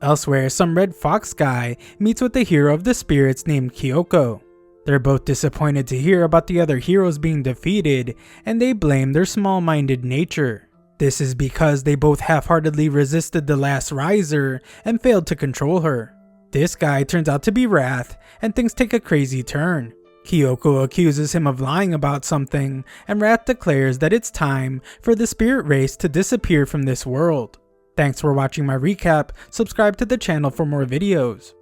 Elsewhere, some red fox guy meets with the hero of the spirits named Kyoko. They're both disappointed to hear about the other heroes being defeated, and they blame their small-minded nature. This is because they both half-heartedly resisted the last riser and failed to control her. This guy turns out to be Wrath, and things take a crazy turn. Kyoko accuses him of lying about something, and Wrath declares that it's time for the spirit race to disappear from this world. Thanks for watching my recap. Subscribe to the channel for more videos.